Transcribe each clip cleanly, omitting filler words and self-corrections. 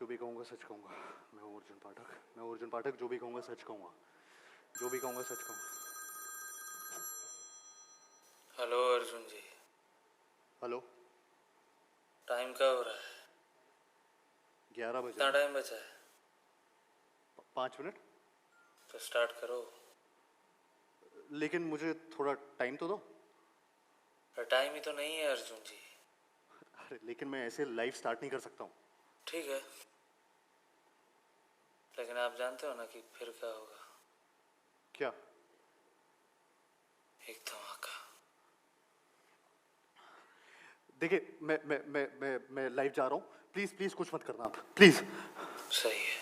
जो भी कहूँगा सच कहूँगा। मैं हूँ अर्जुन पाठक। जो भी कहूँगा सच कहूँगा। जो भी कहूँगा सच कहूँगा। हेलो अर्जुन जी। हेलो। टाइम क्या हो रहा है? 11 बजे। कितना टाइम बचा है? 5 मिनट। तो स्टार्ट करो। लेकिन मुझे थोड़ा टाइम तो दो। टाइम ही तो नहीं है अर्जुन जी। अरे लेकिन मैं ऐसे लाइव स्टार्ट नहीं कर सकता हूँ। ठीक है, लेकिन आप जानते हो ना कि फिर क्या होगा? क्या? एक धमाका। देखिए मैं लाइव जा रहा हूँ। प्लीज प्लीज कुछ मत करना आप, प्लीज। सही है।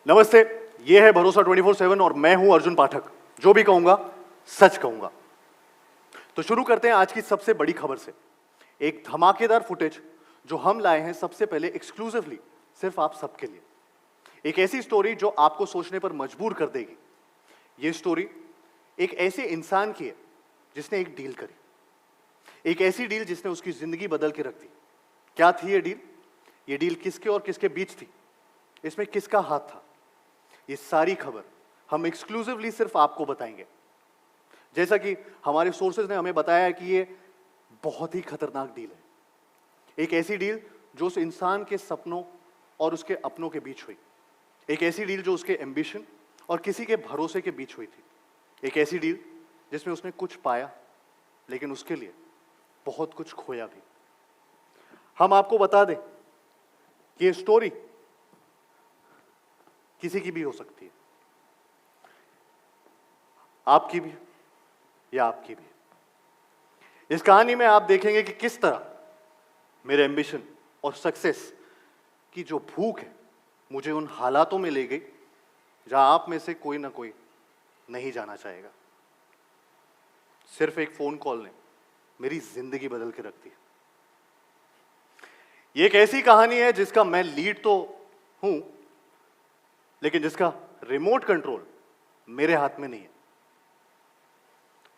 नमस्ते, ये है भरोसा 24/7 और मैं हूं अर्जुन पाठक। जो भी कहूंगा सच कहूंगा। तो शुरू करते हैं आज की सबसे बड़ी खबर से। एक धमाकेदार फुटेज जो हम लाए हैं सबसे पहले एक्सक्लूसिवली सिर्फ आप सबके लिए। एक ऐसी स्टोरी जो आपको सोचने पर मजबूर कर देगी। ये स्टोरी एक ऐसे इंसान की है जिसने एक डील करी, एक ऐसी डील जिसने उसकी जिंदगी बदल के रख दी। क्या थी ये डील? ये डील किसके और किसके बीच थी? इसमें किसका हाथ था? ये सारी खबर हम एक्सक्लूसिवली सिर्फ आपको बताएंगे। जैसा कि हमारे सोर्सेज ने हमें बताया है कि ये बहुत ही खतरनाक डील है। एक ऐसी डील जो उस इंसान के सपनों और उसके अपनों के बीच हुई। एक ऐसी डील जो उसके एम्बिशन और किसी के भरोसे के बीच हुई थी। एक ऐसी डील जिसमें उसने कुछ पाया लेकिन उसके लिए बहुत कुछ खोया भी। हम आपको बता दें कि ये स्टोरी किसी की भी हो सकती है, आपकी भी या आपकी भी। इस कहानी में आप देखेंगे कि किस तरह मेरे एम्बिशन और सक्सेस की जो भूख है मुझे उन हालातों में ले गई जहां आप में से कोई ना कोई नहीं जाना चाहेगा। सिर्फ एक फोन कॉल ने मेरी जिंदगी बदल के रख दी। ये एक ऐसी कहानी है जिसका मैं लीड तो हूं, लेकिन जिसका रिमोट कंट्रोल मेरे हाथ में नहीं है।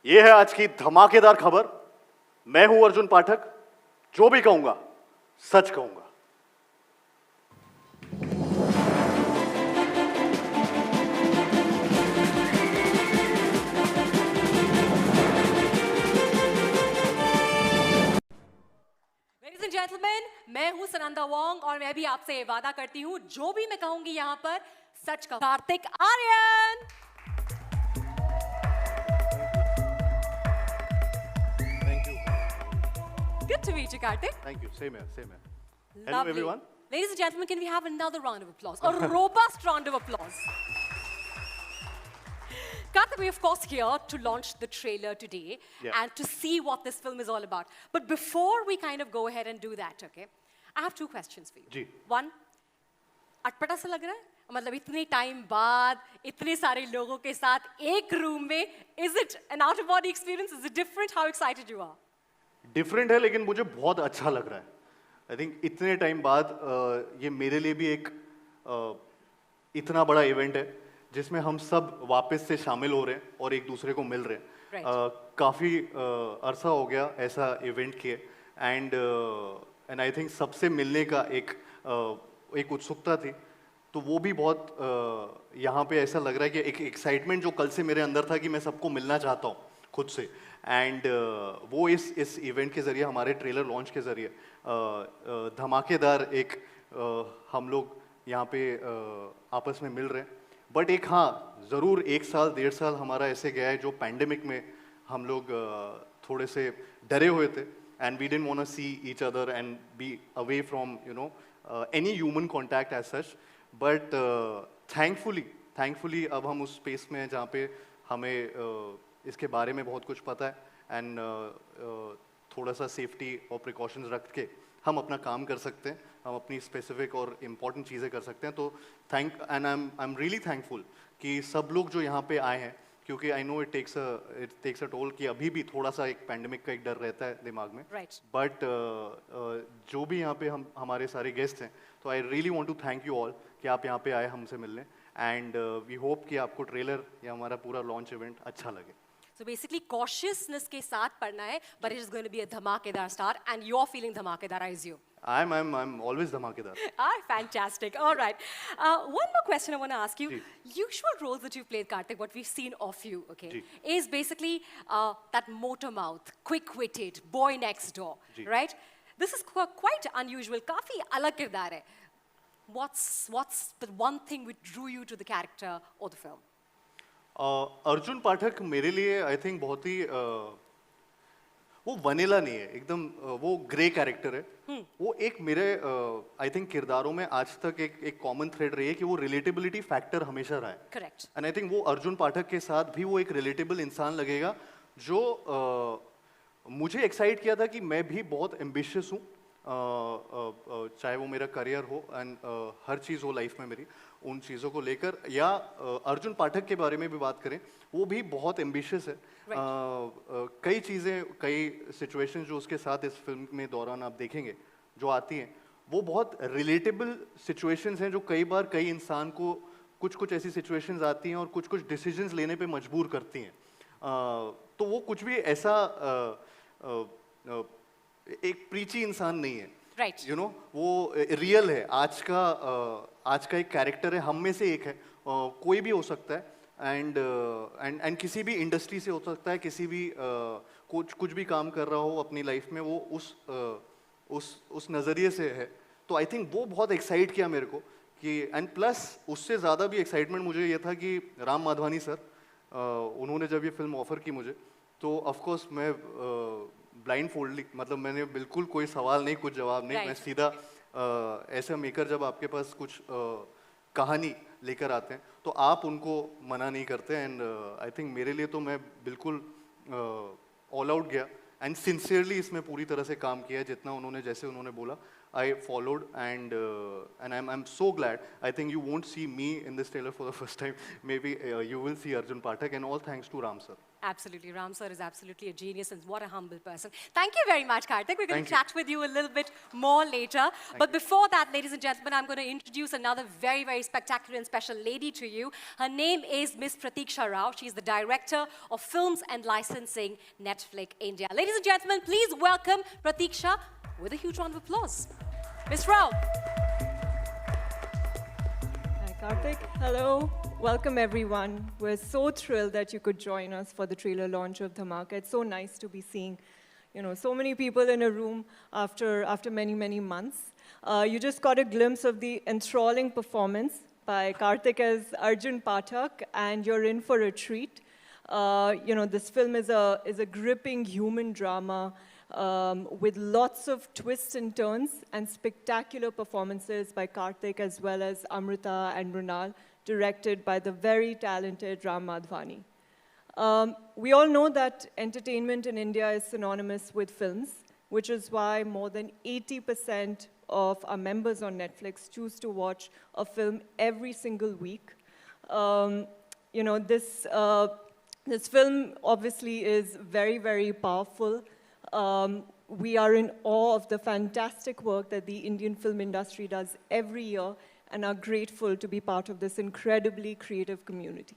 यह है आज की धमाकेदार खबर। मैं हूं अर्जुन पाठक। जो भी कहूंगा सच कहूंगा। Ladies and gentlemen, मैं हूं सनंदा वोंग और मैं भी आपसे वादा करती हूं जो भी मैं कहूंगी यहां पर सच का। Kartik Aaryan. Thank you. Good to meet you, Kartik. Thank you. Same है, सेम है। Hello Lovely. Everyone. Ladies and gentlemen, can we have another round of applause? A robust round of applause. Karthik, we're of course here to launch the trailer today and to see what this film is all about. But before we kind of go ahead and do that, okay, I have two questions for you. जी। One, अटपटा सा लग रहा है? मतलब इतने time बाद इतने सारे लोगों के साथ एक रूम में, is it an out of body experience? Is it different? How excited you are? Different है लेकिन मुझे बहुत अच्छा लग रहा है। आई थिंक इतने टाइम बाद ये मेरे लिए भी एक इतना बड़ा इवेंट है जिसमें हम सब वापस से शामिल हो रहे हैं और एक दूसरे को मिल रहे हैं। Right. काफ़ी अरसा हो गया ऐसा इवेंट किए एंड आई थिंक सबसे मिलने का एक उत्सुकता थी। तो वो भी बहुत यहाँ पे ऐसा लग रहा है कि एक एक्साइटमेंट जो कल से मेरे अंदर था कि मैं सबको मिलना चाहता हूँ खुद से। एंड वो इस इवेंट के ज़रिए, हमारे ट्रेलर लॉन्च के ज़रिए धमाकेदार एक हम लोग यहाँ पे आपस में मिल रहे हैं। बट एक हाँ ज़रूर 1 साल 1.5 साल हमारा ऐसे गया है जो पैंडेमिक में हम लोग थोड़े से डरे हुए थे and we didn't want to see each other and be away from any human contact as such. But thankfully अब हम उस स्पेस में हैं जहाँ पे हमें इसके बारे में बहुत कुछ पता है एंड थोड़ा सा सेफ्टी और प्रिकॉशंस रख के हम अपना काम कर सकते हैं, हम अपनी स्पेसिफिक और इम्पॉर्टेंट चीज़ें कर सकते हैं। तो आई एम रियली थैंकफुल कि सब लोग जो यहाँ पे आए हैं, क्योंकि I know it takes a toll कि अभी भी थोड़ा सा एक पैंडेमिक का एक डर रहता है दिमाग में। Right. बट जो भी यहाँ पे हमारे सारे गेस्ट हैं, तो I really want to thank you all कि आप यहाँ पे आए हमसे मिलने एंड वी होप कि आपको ट्रेलर या हमारा पूरा लॉन्च इवेंट अच्छा लगे। So basically cautiousness के साथ पढ़ना है, but it is going to be a धमाकेदार start, and you're feeling धमाकेदार, I assume. I'm always धमाकेदार. Fantastic. All right. One more question I want to ask you. Ji. Usual roles that you've played, Karthik, what we've seen of you, okay, Ji. is basically that motor mouth, quick-witted, boy next door, Ji. right? This is quite unusual. काफी अलग किरदार है. What's the one thing which drew you to the character or the film? Arjun पाठक मेरे लिए I think बहुत ही वो vanilla नहीं है एकदम वो ग्रे कैरेक्टर है वो एक मेरे आई थिंक किरदारों में आज तक एक कॉमन थ्रेड रही है कि वो रिलेटेबिलिटी फैक्टर हमेशा रहा है Correct. एंड आई थिंक वो अर्जुन पाठक के साथ भी वो एक रिलेटेबल इंसान लगेगा जो मुझे एक्साइट किया था कि मैं भी बहुत एम्बिशियस हूँ चाहे वो मेरा करियर हो एंड हर चीज़ हो लाइफ में मेरी उन चीज़ों को लेकर या अर्जुन पाठक के बारे में भी बात करें वो भी बहुत एम्बिशियस है कई चीज़ें कई सिचुएशंस जो उसके साथ इस फिल्म में दौरान आप देखेंगे जो आती हैं वो बहुत रिलेटेबल सिचुएशंस हैं जो कई बार कई इंसान को कुछ कुछ ऐसी सिचुएशंस आती हैं और कुछ कुछ डिसीजंस लेने पे मजबूर करती हैं तो वो कुछ भी ऐसा एक प्रीची इंसान नहीं है Right. यू नो वो रियल है आज का एक कैरेक्टर है हम में से एक है कोई भी हो सकता है एंड किसी भी इंडस्ट्री से हो सकता है किसी भी कुछ भी काम कर रहा हो अपनी लाइफ में वो उस नज़रिए से है तो आई थिंक वो बहुत एक्साइट किया मेरे को कि एंड प्लस उससे ज़्यादा भी एक्साइटमेंट मुझे ये था कि राम माधवानी सर उन्होंने जब ये फिल्म ऑफ़र की मुझे तो ऑफकोर्स मैं ब्लाइंड फोल्डली मतलब मैंने बिल्कुल कोई सवाल नहीं कुछ जवाब नहीं मैं सीधा ऐसा मेकर जब आपके पास कुछ कहानी लेकर आते हैं तो आप उनको मना नहीं करते एंड आई थिंक मेरे लिए तो मैं बिल्कुल ऑल आउट गया एंड सिंसियरली इसमें पूरी तरह से काम किया है जितना उन्होंने जैसे उन्होंने बोला I followed and I'm so glad. I think you won't see me in this trailer for the first time. Maybe you will see Arjun Pathak and all thanks to Ram sir. Absolutely. Ram sir is absolutely a genius and what a humble person. Thank you very much, Karthik. We're going to chat with you a little bit more later. But before that, ladies and gentlemen, I'm going to introduce another very, very spectacular and special lady to you. Her name is Miss Pratiksha Rao. She's the Director of Films and Licensing, Netflix India. Ladies and gentlemen, please welcome Pratiksha with a huge round of applause. Miss Rao. Hi, Karthik. Hello. Welcome, everyone. We're so thrilled that you could join us for the trailer launch of Dhamaka. It's so nice to be seeing, so many people in a room after many, many months. You just got a glimpse of the enthralling performance by Karthik as Arjun Pathak, and you're in for a treat. This film is a gripping human drama with lots of twists and turns and spectacular performances by Karthik as well as Amrita and Runal, directed by the very talented Ram Madhvani. We all know that entertainment in India is synonymous with films, which is why more than 80% of our members on Netflix choose to watch a film every single week. This film obviously is very, very powerful. We are in awe of the fantastic work that the Indian film industry does every year and are grateful to be part of this incredibly creative community.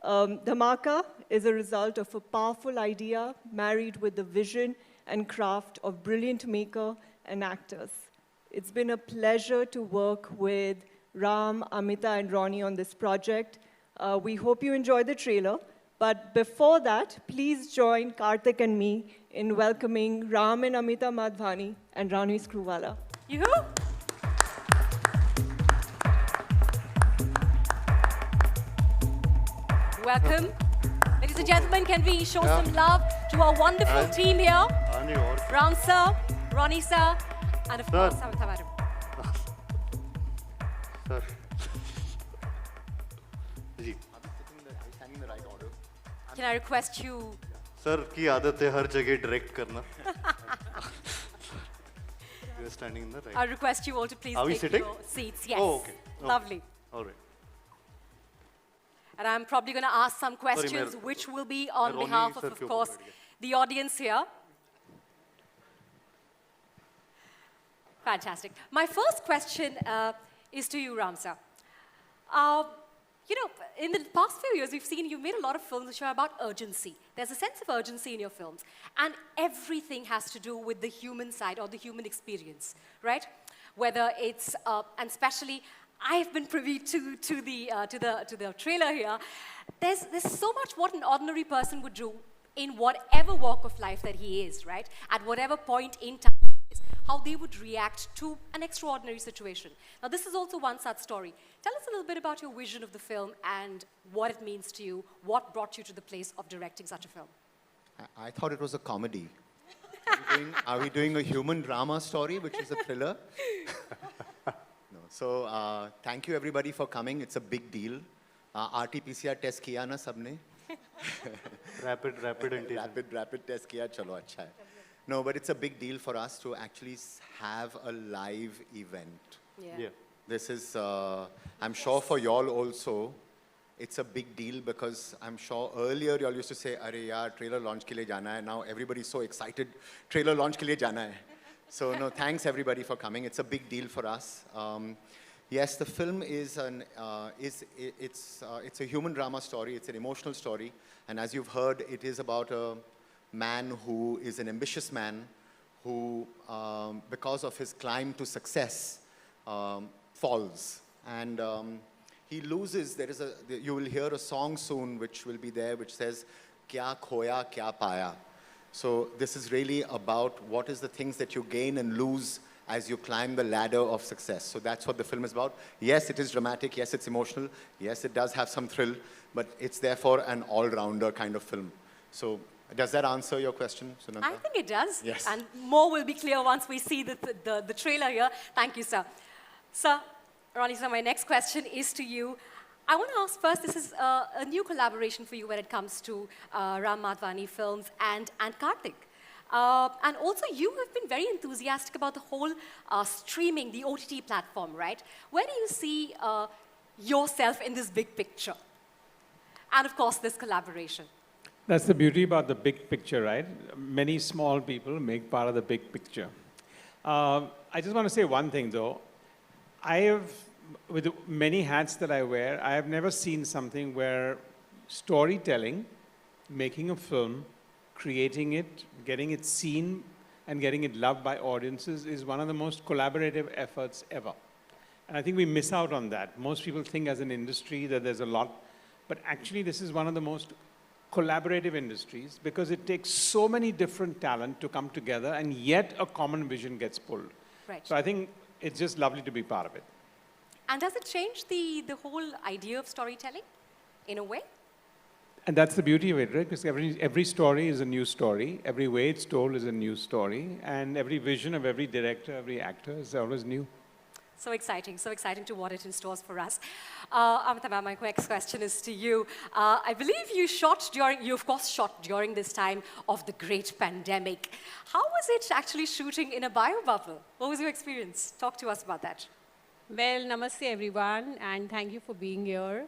Dhamaka is a result of a powerful idea married with the vision and craft of brilliant maker and actors. It's been a pleasure to work with Ram, Amita, and Ronnie on this project. We hope you enjoy the trailer. But before that, please join Karthik and me in welcoming Ram and Amita Madhvani and Rani Screwvala. Yoo-hoo! Welcome. Ladies and gentlemen, can we show some love to our wonderful team here? Ram sir, Ronnie sir, and of course, Amita madam. Sir. जी Can I request you? Sir की आदत है हर जगह direct करना You're standing in the right. I request you all to please Are we take sitting? your seats. Yes. Oh, okay. Lovely. All right. And I'm probably going to ask some questions मैं- which will be on Ronnie behalf sir of के ऊपर course, बैठ गया। the audience here. Fantastic. My first question is to you, Ram sir. you know, in the past few years, we've seen you've made a lot of films which are about urgency. There's a sense of urgency in your films. And everything has to do with the human side or the human experience, right? Whether it's, and especially, I've been privy to the trailer here. There's so much what an ordinary person would do in whatever walk of life that he is, right? At whatever point in time, how they would react to an extraordinary situation. Now, this is also one such story. Tell us a little bit about your vision of the film and what it means to you, what brought you to the place of directing such a film. I thought it was a comedy. Are we doing a human drama story, which is a thriller? No. So, thank you everybody for coming. It's a big deal. RT-PCR test kiya na sabne? Rapid antigen. Rapid test kiya, chalo, acha hai. No, but it's a big deal for us to actually have a live event. Yeah. This is, I'm sure for y'all also, it's a big deal because I'm sure earlier y'all used to say, "Arey yaar, trailer launch ke liye jana hai." Now everybody's so excited, trailer launch ke liye jana hai. So no, thanks everybody for coming. It's a big deal for us. Yes, the film is it's a human drama story. It's an emotional story, and as you've heard, it is about a man who is an ambitious man who, because of his climb to success, falls. And he loses. You will hear a song soon which will be there which says, "Kya khoya, kya paya." So this is really about what is the things that you gain and lose as you climb the ladder of success. So that's what the film is about. Yes, it is dramatic. Yes, it's emotional. Yes, it does have some thrill, but it's therefore an all-rounder kind of film. So does that answer your question, Sunanta? I think it does. Yes. And more will be clear once we see the trailer here. Thank you, sir. Sir, Ronnie, sir, my next question is to you. I want to ask first, this is a new collaboration for you when it comes to Ram Madhvani Films and Karthik. And also, you have been very enthusiastic about the whole streaming, the OTT platform, right? Where do you see yourself in this big picture? And of course, this collaboration. That's the beauty about the big picture, right? Many small people make part of the big picture. I just want to say one thing, though. With the many hats that I wear, I have never seen something where storytelling, making a film, creating it, getting it seen, and getting it loved by audiences is one of the most collaborative efforts ever. And I think we miss out on that. Most people think as an industry that there's a lot, but actually this is one of the most collaborative industries because it takes so many different talent to come together and yet a common vision gets pulled. Right. So I think it's just lovely to be part of it. And does it change the whole idea of storytelling in a way? And that's the beauty of it, right? Because every story is a new story. Every way it's told is a new story. And every vision of every director, every actor is always new. So exciting to what it in stores for us. Amitabh, my next question is to you. I believe you of course shot during this time of the great pandemic. How was it actually shooting in a bio bubble? What was your experience? Talk to us about that. Well, namaste everyone, and thank you for being here.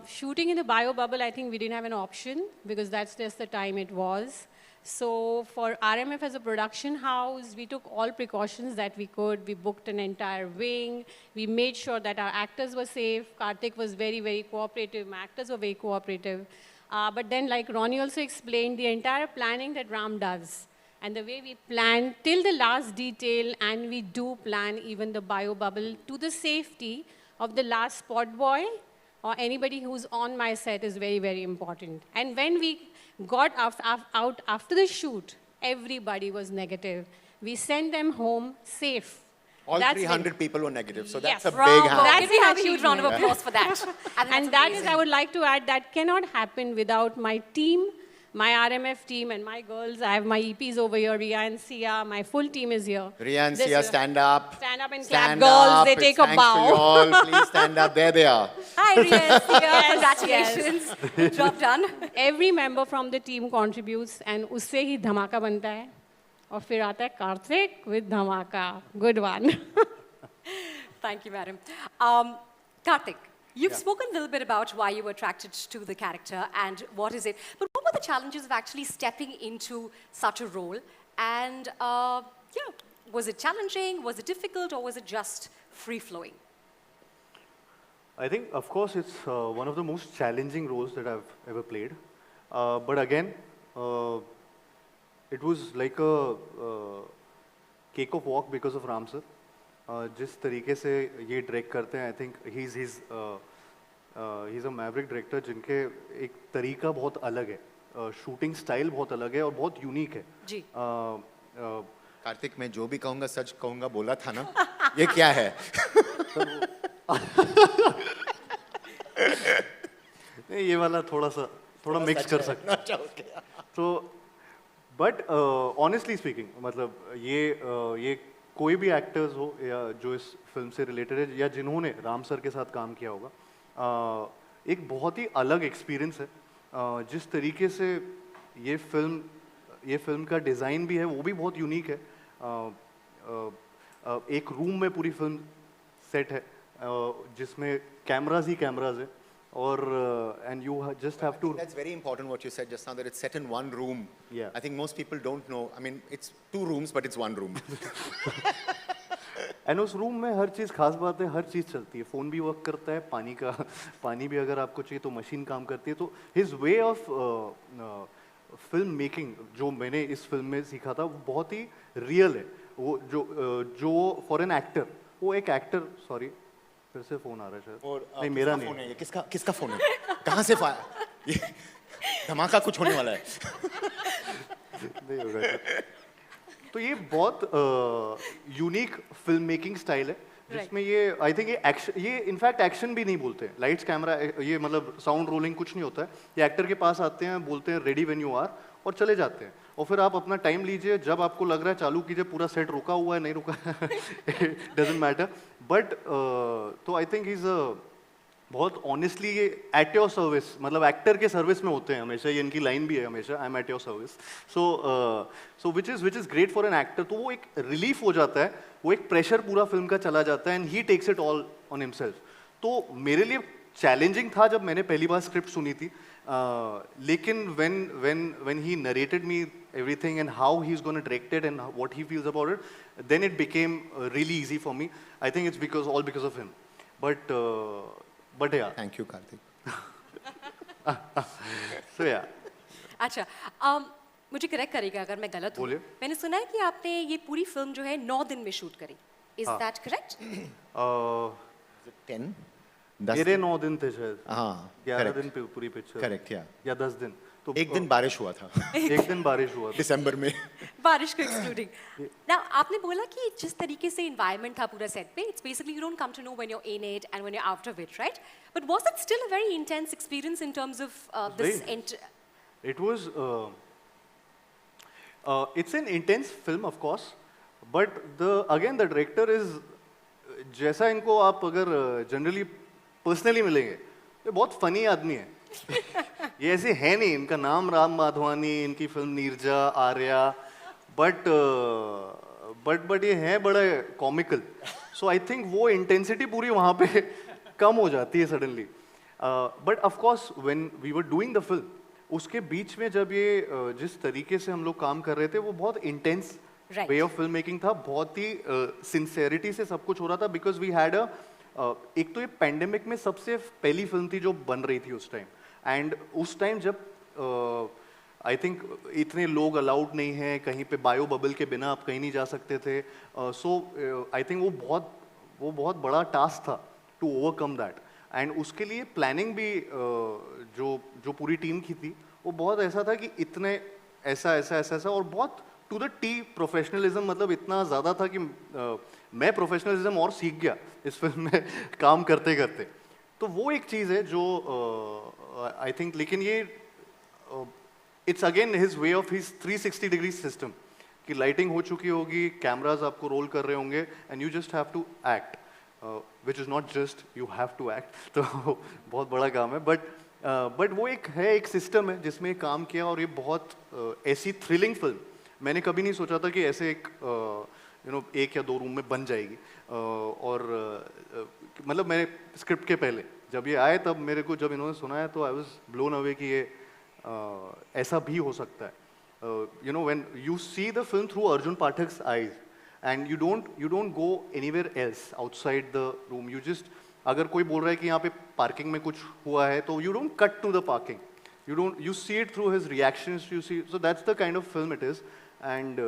Shooting in the bio bubble, I think we didn't have an option because that's just the time it was. So for RMF as a production house, we took all precautions that we could. We booked an entire wing. We made sure that our actors were safe. Karthik was very, very cooperative. My actors were very cooperative. But then, like Ronnie also explained, the entire planning that Ram does, and the way we plan till the last detail, and we do plan even the bio bubble to the safety of the last spot boy or anybody who's on my set is very, very important. And when we got out after the shoot, everybody was negative. We sent them home safe. All That's 300 people were negative, so Yes. that's a Bravo. big hand. Give me a huge round of applause for that. And that is, I would like to add, that cannot happen without my team, my RMF team and my girls. I have my EPs over here, Ria and Sia. My full team is here. Ria and This Sia, is- stand up. Stand up and Stand clap, girls. up. They It's take a thanks to you bow. all. Please stand up. There they are. Hi, Ria, Sia, Yes, congratulations. Job done. Every member from the team contributes, and उससे ही धमाका बनता है. और फिर आता है Kartik with धमाका. Good one. Thank you, madam. Karthik, you've spoken a little bit about why you were attracted to the character and what is it. But what were the challenges of actually stepping into such a role? And was it challenging? Was it difficult? Or was it just free-flowing? I think, of course, it's one of the most challenging roles that I've ever played. But again, it was like a cake of walk because of Ram sir. जिस तरीके से ये direct करते हैं, I think he's a maverick director जिनके एक तरीका बहुत अलग है, शूटिंग स्टाइल बहुत अलग है और बहुत यूनिक है. जी. कार्तिक, मैं जो भी कहूँगा सच कहूँगा बोला था ना, ये क्या है? नहीं, ये वाला थोड़ा मिक्स कर सकते हैं. तो बट ऑनेस्टली स्पीकिंग, मतलब ये कोई भी एक्टर्स हो या जो इस फिल्म से रिलेटेड है या जिन्होंने राम सर के साथ काम किया होगा, एक बहुत ही अलग एक्सपीरियंस है. जिस तरीके से ये फिल्म का डिज़ाइन भी है वो भी बहुत यूनिक है. एक रूम में पूरी फिल्म सेट है जिसमें कैमराज ही कैमराज है और and you just have to. That's very important what you said just now, that it's set in one room. Yeah. I think most people don't know. I mean, it's 2 rooms, but it's 1 room. And उस room में हर चीज़ खास बात है, हर चीज़ चलती है. Phone भी work करता है, पानी भी अगर आपको चाहिए तो मशीन काम करती है. तो his way of film making जो मैंने इस फिल्म में सीखा था वो बहुत ही रियल है. वो जो फॉर एन एक्टर, वो एक एक्टर. सॉरी, फिर से फ़ोन आ रहा है शायद. नहीं, मेरा नहीं है. किसका फोन है? कहाँ से ये धमाका कुछ होने वाला है. नहीं होगा. तो ये बहुत यूनिक फिल्म मेकिंग स्टाइल है जिसमें ये आई थिंक ये इनफैक्ट एक्शन भी नहीं बोलते हैं. लाइट्स कैमरा, ये मतलब साउंड रोलिंग कुछ नहीं होता है. ये एक्टर के पास आते हैं, बोलते हैं रेडी व्हेन यू आर और चले जाते हैं. और फिर आप अपना टाइम लीजिए, जब आपको लग रहा है चालू कीजिए. पूरा सेट रुका हुआ है नहीं रुका डजंट मैटर. बट तो आई थिंक इज बहुत ऑनेस्टली ये एट योर सर्विस, मतलब एक्टर के सर्विस में होते हैं हमेशा. ये इनकी लाइन भी है हमेशा, I am at your service. So which is great for an actor. तो वो एक रिलीफ हो जाता है, वो एक प्रेशर पूरा फिल्म का चला जाता है and he takes it all on himself. तो मेरे लिए चैलेंजिंग था जब मैंने पहली बार स्क्रिप्ट सुनी थी. लेकिन when he narrated me everything and how he's going to direct it and what he feels about it, then it became really easy for me. I think it's all because of him. But yeah. Thank you, Karthik. So yeah. अच्छा, मुझे correct करेगा अगर मैं गलत हूँ. बोलिए. मैंने सुना है कि आपने ये पूरी फिल्म जो है 9 दिन में शूट करी. Is that correct? 10? मेरे 9 दिन थे शायद. हाँ, 11 दिन पे पूरी पिक्चर. करेक्ट, या 10 दिन. तो एक दिन बारिश हुआ था. एक दिन बारिश हुआ था दिसंबर में. बारिश को एक्सक्लूडिंग. Now आपने बोला कि जिस तरीके से environment था पूरा set पे, it's basically you don't come to know when you're in it and when you're out of it, right? But was it still a very intense experience in terms of this? It was. It's an intense film, of course, but the director is. जैसा इनको आप अगर generally personally मिलेंगे, ये बहुत funny आदमी है. ये ऐसे है नहीं. इनका नाम राम माधवानी, इनकी फिल्म नीरजा, आर्या, बट ये है बड़ा कॉमिकल. सो आई थिंक वो इंटेंसिटी पूरी वहाँ पे कम हो जाती है suddenly. But of course when we were doing the film, उसके बीच में जब ये जिस तरीके से हम लोग काम कर रहे थे वो बहुत intense way of film making था. बहुत ही सिंसेरिटी से सब कुछ हो रहा था. बिकॉज वी हैड एक तो ये पैंडेमिक में सबसे पहली फिल्म थी जो बन रही थी उस टाइम. एंड उस टाइम जब आई थिंक इतने लोग अलाउड नहीं हैं कहीं पे, बायो बबल के बिना आप कहीं नहीं जा सकते थे. सो आई थिंक वो बहुत बड़ा टास्क था टू ओवरकम दैट. एंड उसके लिए प्लानिंग भी जो पूरी टीम की थी वो बहुत ऐसा था कि इतने ऐसा और बहुत टू द टी प्रोफेशनलिज्म. मतलब इतना ज़्यादा था कि मैं प्रोफेशनलिज्म और सीख गया इस फिल्म में काम करते करते. तो वो एक चीज़ है जो आई थिंक. लेकिन ये it's again his way of his 360 degree system कि लाइटिंग हो चुकी होगी, कैमराज आपको रोल कर रहे होंगे and you just have to act, which is not just you have to act. तो बहुत बड़ा काम है. बट वो एक सिस्टम है जिसमें काम किया. और ये बहुत ऐसी थ्रिलिंग फिल्म मैंने कभी नहीं सोचा था कि ऐसे एक 1 या 2 रूम में बन जाएगी. और मतलब मैंने स्क्रिप्ट के पहले जब ये आए तब मेरे को जब इन्होंने सुनाया तो आई वाज ब्लोन अवे कि ये ऐसा भी हो सकता है. When you see the film through Arjun Pathak's eyes and you don't go anywhere else outside the room. You just अगर कोई बोल रहा है कि यहाँ पे पार्किंग में कुछ हुआ है तो you don't cut to the parking, you see it through his reactions, you see, so that's the kind of film it is, and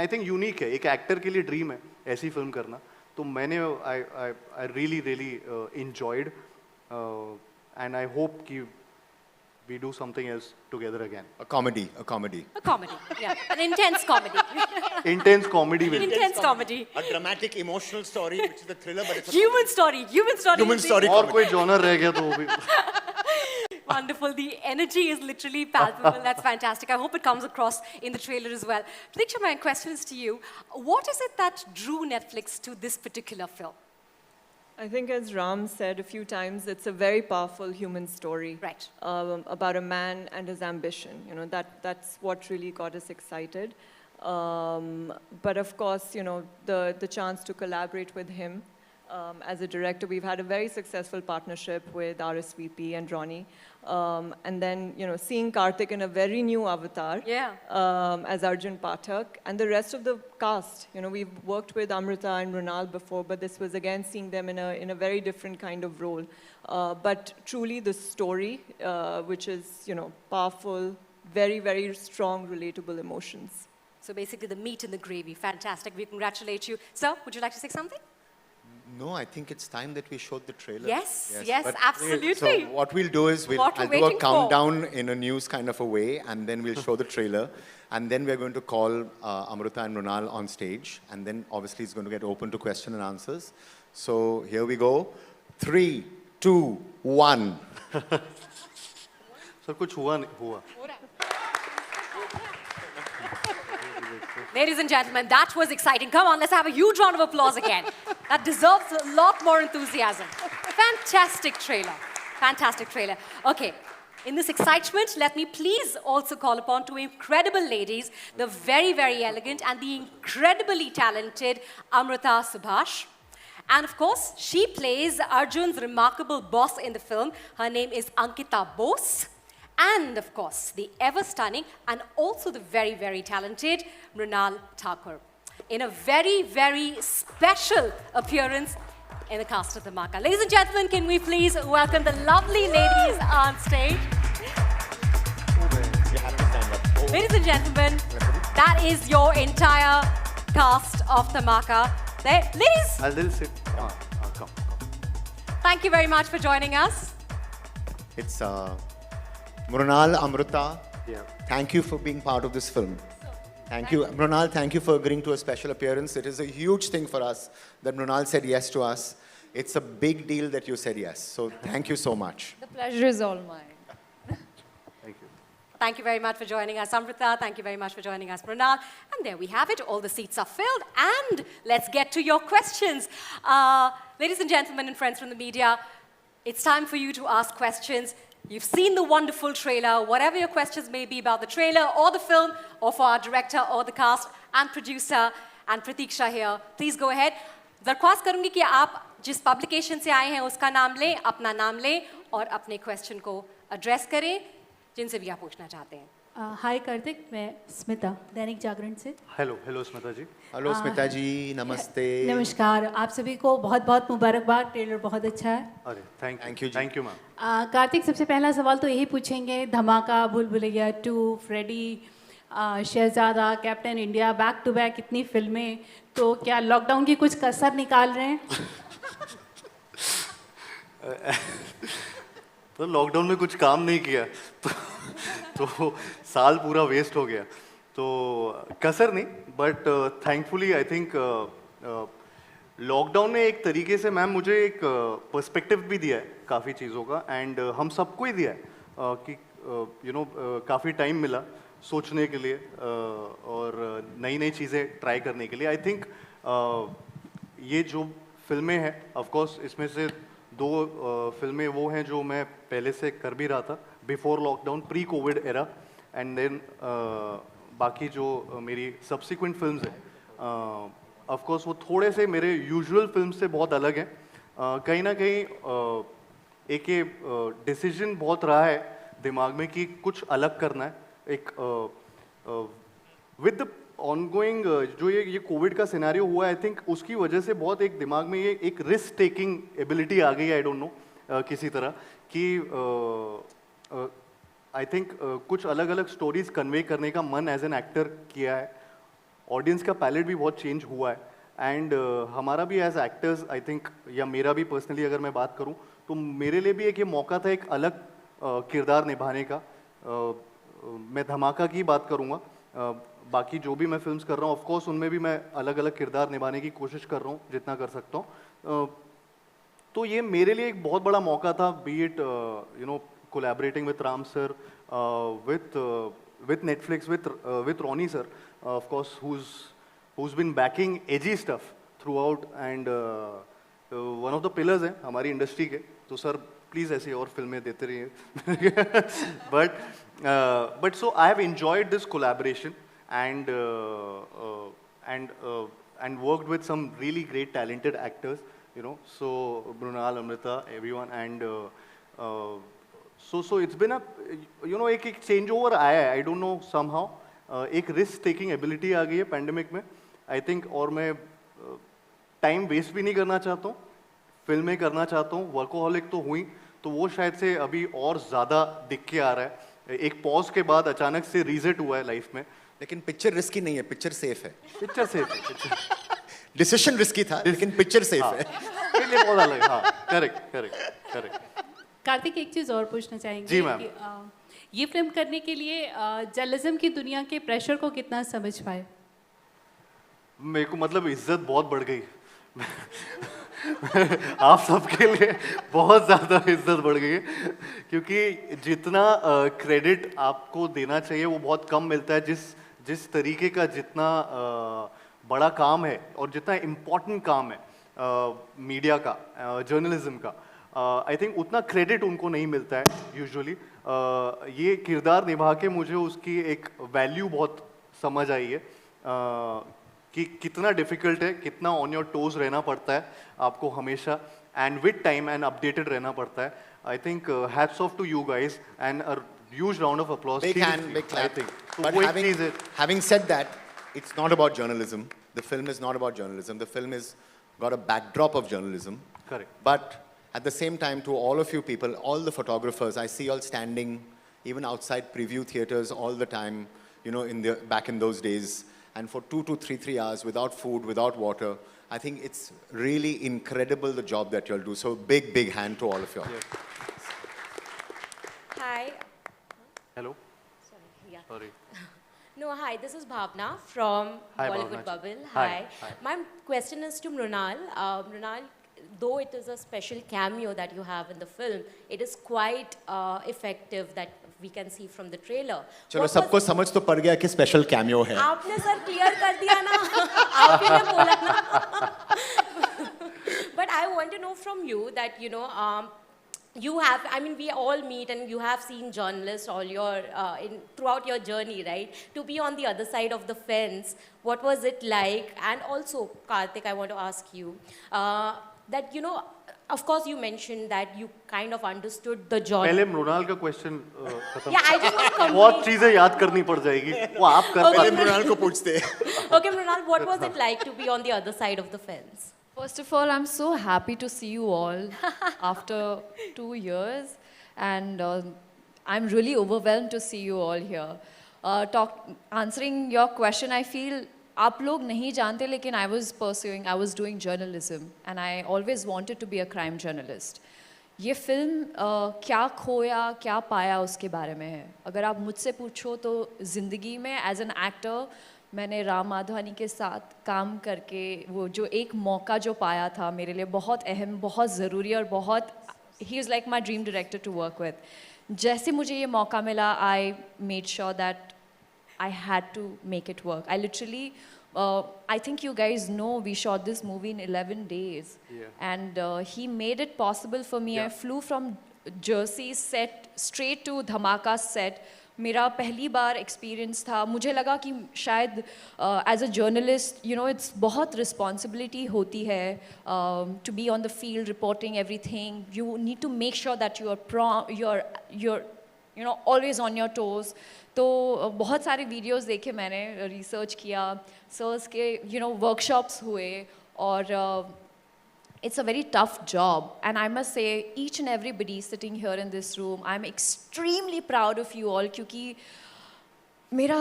I think unique है, एक एक्टर के लिए ड्रीम है ऐसी फिल्म करना, तो मैंने I really enjoyed, and I hope कि we do something else together again. A comedy. A comedy, yeah, an intense comedy. Intense comedy will. Intense comedy. A dramatic, emotional story, which is the thriller, but it's a Human story. Human story. और कोई genre रह गया तो वो भी. Wonderful. The energy is literally palpable. That's fantastic. I hope it comes across in the trailer as well. Pratiksha, my question is to you. What is it that drew Netflix to this particular film? I think, as Ram said a few times, it's a very powerful human story. Right. About a man and his ambition. You know, that's what really got us excited. But of course, you know, the chance to collaborate with him as a director, we've had a very successful partnership with RSVP and Ronnie. And then, you know, seeing Karthik in a very new avatar as Arjun Pathak, and the rest of the cast. You know, we've worked with Amrita and Mrunal before, but this was again seeing them in a very different kind of role. But truly the story, which is, you know, powerful, very, very strong, relatable emotions. So basically the meat and the gravy. Fantastic. We congratulate you. Sir, would you like to say something? No, I think it's time that we showed the trailer. Yes, But, absolutely. So what we'll do is I'll do a waiting countdown in a news kind of a way, and then we'll show the trailer, and then we're going to call Amrita and Mrunal on stage, and then obviously it's going to get open to question and answers. So here we go. 3, 2, 1. Sir कुछ हुआ नहीं हुआ. Ladies and gentlemen, that was exciting. Come on, let's have a huge round of applause again. That deserves a lot more enthusiasm. Fantastic trailer. Fantastic trailer. Okay, in this excitement, let me please also call upon two incredible ladies, the very, very elegant and the incredibly talented Amrita Subhash. And of course, she plays Arjun's remarkable boss in the film. Her name is Ankita Bose. And of course, the ever-stunning and also the very, very talented Mrunal Thakur, in a very, very special appearance in the cast of Dhamaka. Ladies and gentlemen, can we please welcome the lovely ladies on stage? Ladies and gentlemen, that is your entire cast of Dhamaka. There, ladies, I'll sit. Come. thank you very much for joining us. It's Mrunal, Amrita, Yeah. thank you for being part of this film. Thank you. Mrunal, thank you for agreeing to a special appearance. It is a huge thing for us that Mrunal said yes to us. It's a big deal that you said yes. So thank you so much. The pleasure is all mine. Thank you. Thank you very much for joining us, Amrita. Thank you very much for joining us, Mrunal. And there we have it. All the seats are filled. And let's get to your questions. Ladies and gentlemen and friends from the media, it's time for you to ask questions. You've seen the wonderful trailer. Whatever your questions may be about the trailer or the film or for our director or the cast and producer and Pratiksha here, please go ahead. दरख्वास्त करूंगी कि आप जिस publication से आए हैं उसका नाम लें, अपना नाम लें और अपने क्वेश्चन को एड्रेस करें जिनसे भी आप पूछना चाहते हैं. हाय कार्तिक, मैं स्मिता दैनिक जागरण से. हेलो स्मिता जी. Hello, Smita ji. Namaste. नमस्कार. आप सभी को बहुत बहुत मुबारकबाद. ट्रेलर बहुत अच्छा है. अरे Thank you जी. Thank you ma'am. कार्तिक, सबसे पहला सवाल तो यही पूछेंगे, Dhamaka, Bhool Bhulaiyaa 2, Freddy, Shehzada, Captain India, back to back इतनी फिल्में, तो क्या लॉकडाउन की कुछ कसर निकाल रहे हैं? तो लॉकडाउन में कुछ काम नहीं किया तो साल पूरा वेस्ट हो गया, तो कसर नहीं, but thankfully I think lockdown ने एक तरीके से मैम मुझे एक पर्सपेक्टिव भी दिया है काफ़ी चीज़ों का, एंड हम सबको ही दिया है कि यू नो काफ़ी टाइम मिला सोचने के लिए और नई नई चीज़ें ट्राई करने के लिए. आई थिंक ये जो फिल्में हैं, ऑफ कोर्स इसमें से 2 फिल्में वो हैं जो मैं पहले से कर भी रहा था before lockdown, pre COVID era, and then बाकी जो मेरी सब्सिक्वेंट फिल्म्स हैं ऑफ कोर्स वो थोड़े से मेरे यूजुअल फिल्म से बहुत अलग हैं. कहीं ना कहीं एक ये डिसीजन बहुत रहा है दिमाग में कि कुछ अलग करना है, एक विद द ऑनगोइंग जो ये कोविड का सिनेरियो हुआ, आई थिंक उसकी वजह से बहुत एक दिमाग में ये एक रिस्क टेकिंग एबिलिटी आ गई, आई डोंट नो किसी तरह कि आई थिंक कुछ अलग अलग स्टोरीज कन्वे करने का मन एज एन एक्टर किया है. ऑडियंस का पैलेट भी बहुत चेंज हुआ है एंड हमारा भी एज एक्टर्स आई थिंक, या मेरा भी पर्सनली अगर मैं बात करूं तो मेरे लिए भी एक ये मौका था एक अलग किरदार निभाने का. मैं धमाका की बात करूंगा, बाकी जो भी मैं फिल्म्स कर रहा हूँ ऑफ कोर्स उनमें भी मैं अलग अलग किरदार निभाने की कोशिश कर रहा हूँ जितना कर सकता हूँ. तो ये मेरे लिए एक बहुत बड़ा मौका था, B it you know collaborating with Ram sir, with Netflix, with Ronnie sir, of course, who's been backing edgy stuff throughout and one of the pillars हैं हमारी इंडस्ट्री के. तो सर प्लीज ऐसे और फिल्में देते रहिए. But so I have enjoyed this collaboration and worked with some really great talented actors, you know. So Mrunal, Amrita, everyone, and so it's been a, you know, एक change over आया है. I don't know somehow एक risk taking ability आ गई है pandemic में I think. और मैं time waste भी नहीं करना चाहता हूँ, फिल्में करना चाहता हूँ. वर्कोहॉलिक तो हुई, तो वो शायद से अभी और ज़्यादा दिख के आ रहा है. एक पॉज के बाद अचानक से रीसेट हुआ है लाइफ में. लेकिन पिक्चर रिस्की नहीं है, पिक्चर सेफ है. पिक्चर सेफ है. डिसीजन रिस्की था लेकिन पिक्चर सेफ है. मेरे लिए बहुत अलग. हाँ, करेक्ट. कार्तिक, एक चीज़ और पूछना चाहेंगे. जी मैम. ये फिल्म करने के लिए जर्नलिज्म की दुनिया के प्रेशर को कितना समझ पाए? मेरे को मतलब इज्जत बहुत बढ़ गई. आप सबके लिए बहुत ज़्यादा इज्जत बढ़ गई है क्योंकि जितना क्रेडिट आपको देना चाहिए वो बहुत कम मिलता है. जिस तरीके का जितना बड़ा काम है और जितना इम्पोर्टेंट काम है मीडिया का, जर्नलिज्म का, आई थिंक उतना क्रेडिट उनको नहीं मिलता है यूजुअली. ये किरदार निभा के मुझे उसकी एक वैल्यू बहुत समझ आई है कि कितना डिफिकल्ट है, कितना ऑन योर टोज रहना पड़ता है आपको हमेशा, and with time and updated रहना पड़ता है. I think hats off to you guys and a huge round of applause. Big hand, big clap. I think. But वो एक चीज़ है. having said that, it's not about journalism. The film is not about journalism. The film is got a backdrop of journalism. Correct. But at the same time, to all of you people, all the photographers, I see you all standing even outside preview theaters all the time, you know, back in those days, and for 2 to 3 hours without food, without water. I think it's really incredible the job that you all do. So big hand to all of you all. Yes. Hi. Hello. Sorry. Yeah. Sorry. No, hi. This is Bhavna from Hi, Bollywood Bhavna. Bubble. Hi. Hi. My question is to Mrunal. Mrunal, though it is a special cameo that you have in the film, it is quite effective that we can see from the trailer. चलो सबको समझ तो पड़ गया कि special cameo है. आपने sir clear कर दिया ना. आप ही ने बोला ना. But I want to know from you that, you know, you have, I mean, we all meet and you have seen journalists all your, throughout your journey, right? To be on the other side of the fence, what was it like? And also, Karthik, I want to ask you, that, you know, of course you mentioned that you kind of understood the journey. पहले मृणाल का question खत्म. Yeah, I just want to complete. बहुत चीजें याद करनी पड़ जाएगी. वो आप कर पहले मृणाल को पूछते. Okay, Mrunal, what was it like to be on the other side of the fence? First of all, I'm so happy to see you all after 2 years, and I'm really overwhelmed to see you all here. Answering your question, I feel आप लोग नहीं जानते लेकिन I was doing journalism, and I always wanted to be a crime journalist. ये film क्या खोया क्या पाया उसके बारे में है. अगर आप मुझसे पूछो तो ज़िंदगी में एज एन एक्टर मैंने राम माधवानी के साथ काम करके वो जो एक मौका जो पाया था मेरे लिए बहुत अहम, बहुत ज़रूरी और बहुत, he is like my dream director to work with. जैसे मुझे ये मौका मिला, I made sure that I had to make it work. I literally, I think you guys know we shot this movie in 11 days. Yeah. And he made it possible for me. Yeah. I flew from Jersey set straight to Dhamaka set. मेरा पहली बार experience था. मुझे लगा कि शायद as a journalist, you know, it's बहुत responsibility होती है to be on the field reporting everything. You need to make sure that you are you know, always on your toes. तो बहुत सारे videos देखे मैंने, research किया, sirs के you know workshops हुए, और it's a very tough job, and I must say each and everybody sitting here in this room, I'm extremely proud of you all, क्योंकि मेरा